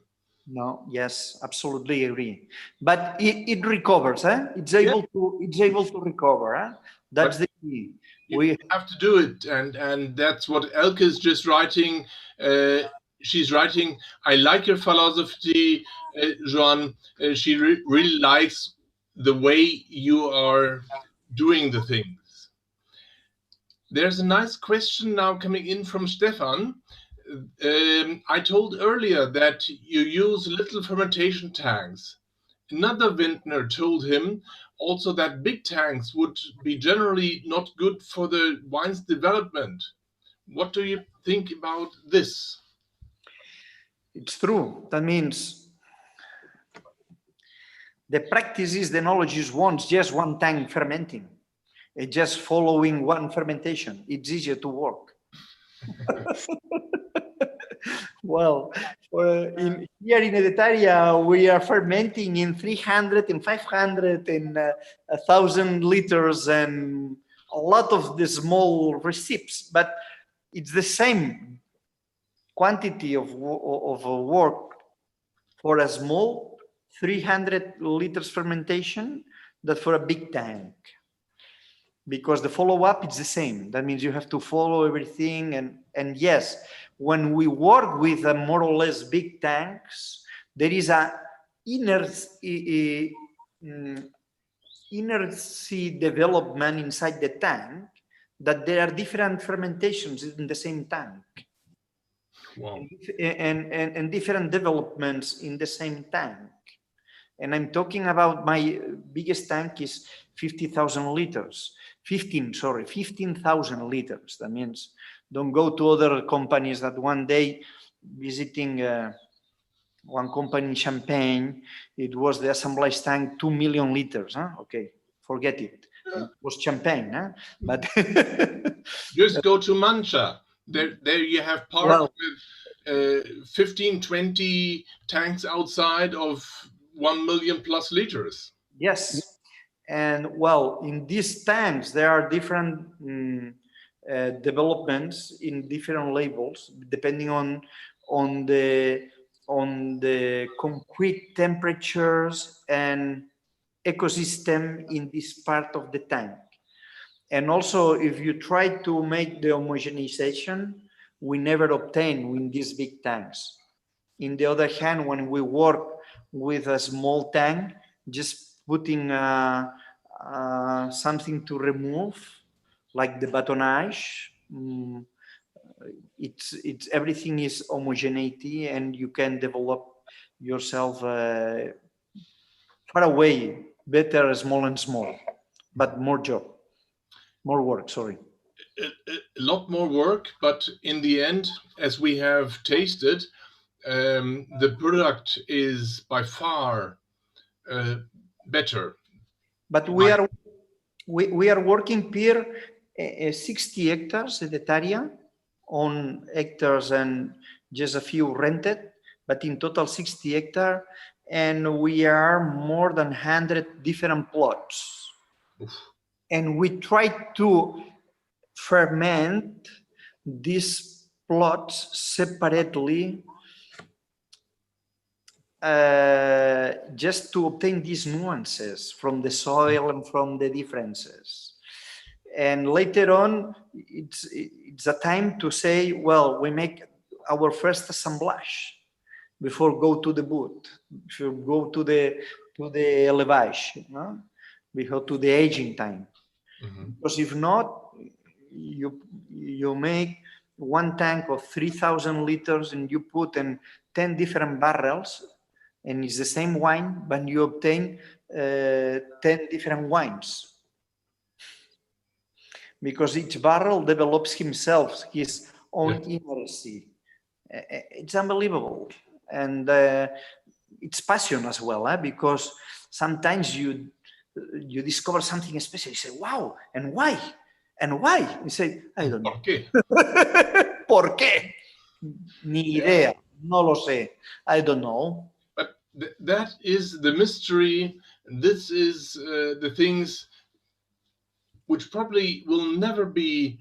No, yes, absolutely agree. But it recovers, eh? It's able to recover, eh? That's the key. We have to do it, and that's what Elke is just writing. She's writing, I like your philosophy, Joan. She really likes the way you are doing the things. There's a nice question now coming in from Stefan. I told earlier that you use little fermentation tanks. Another vintner told him also that big tanks would be generally not good for the wine's development. What do you think about this? It's true. That means the practice is, the knowledge is just one tank fermenting. It's just following one fermentation. It's easier to work. Well, here in Edetària, we are fermenting in 300 and 500 and 1,000 liters and a lot of the small receipts, but it's the same quantity of work for a small 300 liters fermentation that for a big tank. Because the follow-up is the same. That means you have to follow everything. And yes, when we work with a more or less big tanks, there is a inertia development inside the tank that there are different fermentations in the same tank. Wow. And different developments in the same tank. And I'm talking about my biggest tank is 50,000 liters. 15,000 liters. That means don't go to other companies that one day visiting one company in Champagne, it was the assemblage tank 2 million liters. Huh? Okay, forget it. Yeah. It was Champagne, huh? But just go to Mancha. There you have parked with 15, 20 tanks outside of 1 million plus liters. Yes. And well, in these tanks, there are different developments in different labels, depending on the concrete temperatures and ecosystem in this part of the tank. And also, if you try to make the homogenization, we never obtain in these big tanks. In the other hand, when we work with a small tank, just putting something to remove, like the batonnage, it's everything is homogeneity, and you can develop yourself far away, better small and small, but more work. Sorry. A lot more work, but in the end, as we have tasted, the product is by far better. But we are working per 60 hectares Edetària, on hectares and just a few rented, but in total 60 hectares, and we are more than 100 different plots. Oof. And we try to ferment these plots separately just to obtain these nuances from the soil and from the differences. And later on, it's a time to say, well, we make our first assemblage before go to the booth, before go to the élevage, no? Before to the aging time. Mm-hmm. Because if not, you make one tank of 3,000 liters and you put in 10 different barrels, and it's the same wine, but you obtain 10 different wines. Because each barrel develops himself, his own inertia. It's unbelievable. And it's passion as well, because sometimes you discover something special. You say, wow, and why? And why? You say, I don't know. ¿Por qué? ¿Por qué? Ni idea. No lo sé. I don't know. But that is the mystery. This is the things which probably will never be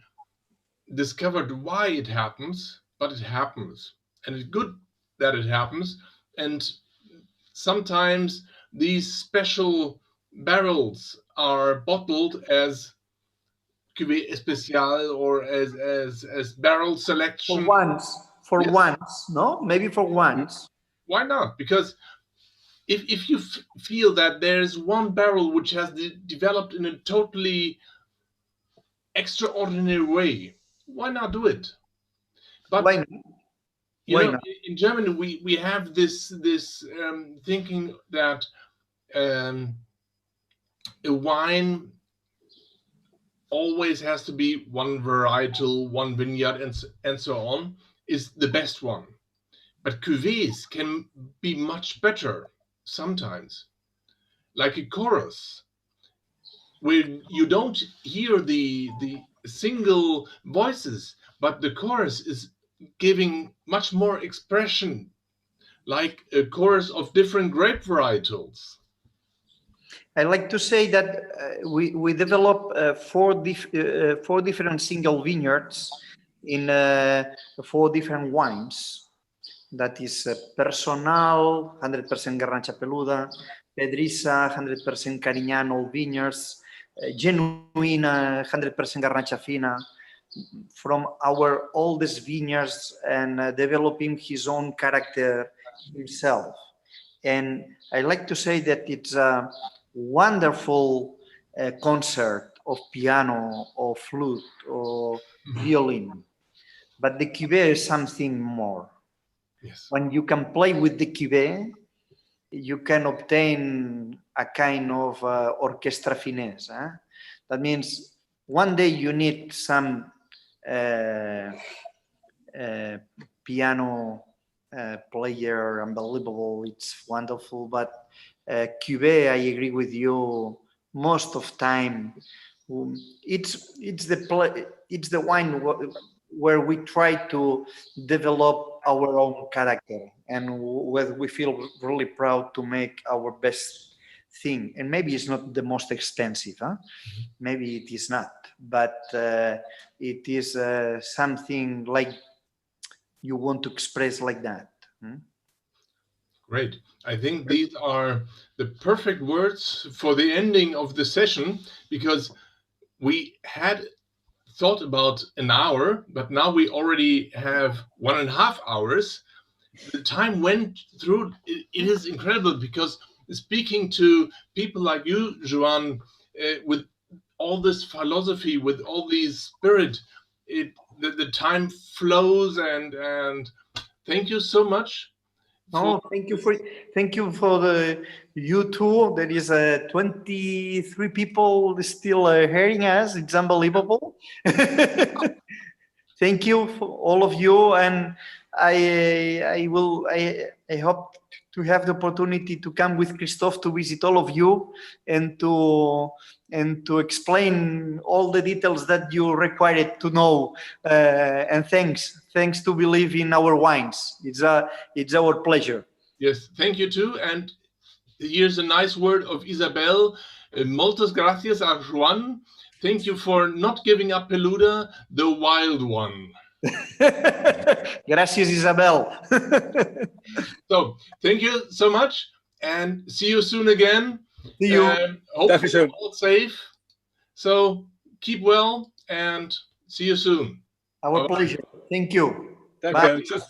discovered why it happens, but it happens. And it's good that it happens. And sometimes these special barrels are bottled as cuvée spéciale or as barrel selection. For once, no? Maybe for once. Why not? Because if you feel that there's one barrel which has developed in a totally extraordinary way, why not do it? But why not? You know, in Germany we have this thinking that a wine always has to be one varietal, one vineyard, and so on, is the best one. But cuvées can be much better sometimes, like a chorus, where you don't hear the single voices, but the chorus is giving much more expression, like a chorus of different grape varietals. I like to say that we develop four different single vineyards in 4 different wines. That is Personal, 100% Garnacha Peluda, Pedrisa, 100% Carignan Old Vineyards, Genuina, 100% Garnacha Fina, from our oldest vineyards, and developing his own character himself. And I like to say that it's a wonderful concert of piano or flute or violin, but the cuvée is something more. Yes. When you can play with the cuvée, you can obtain a kind of orchestra finesse. That means one day you need some piano player, unbelievable, it's wonderful, but cuvée, I agree with you, most of time it's the wine where we try to develop our own character, and where we feel really proud to make our best thing. And maybe it's not the most expensive, maybe it is not, but it is something like you want to express like that. Great. I think these are the perfect words for the ending of the session, because we had thought about an hour, but now we already have 1.5 hours. The time went through. It is incredible, because speaking to people like you, Joan, with all this philosophy, with all these spirit, the time flows, and thank you so much. Oh, thank you for the YouTube. There is 23 people still hearing us. It's unbelievable. Thank you for all of you, and I hope to have the opportunity to come with Christoph to visit all of you and to explain all the details that you required to know. And thanks to believe in our wines. It's our pleasure. Yes, thank you too. And here's a nice word of Isabel. Moltes gracias a Joan. Thank you for not giving up Peluda, the wild one. Gracias, Isabel. So, thank you so much, and see you soon again. See you. Hopefully you're all safe. So, keep well, and see you soon. Our pleasure. Thank you. Danke. Tschüss.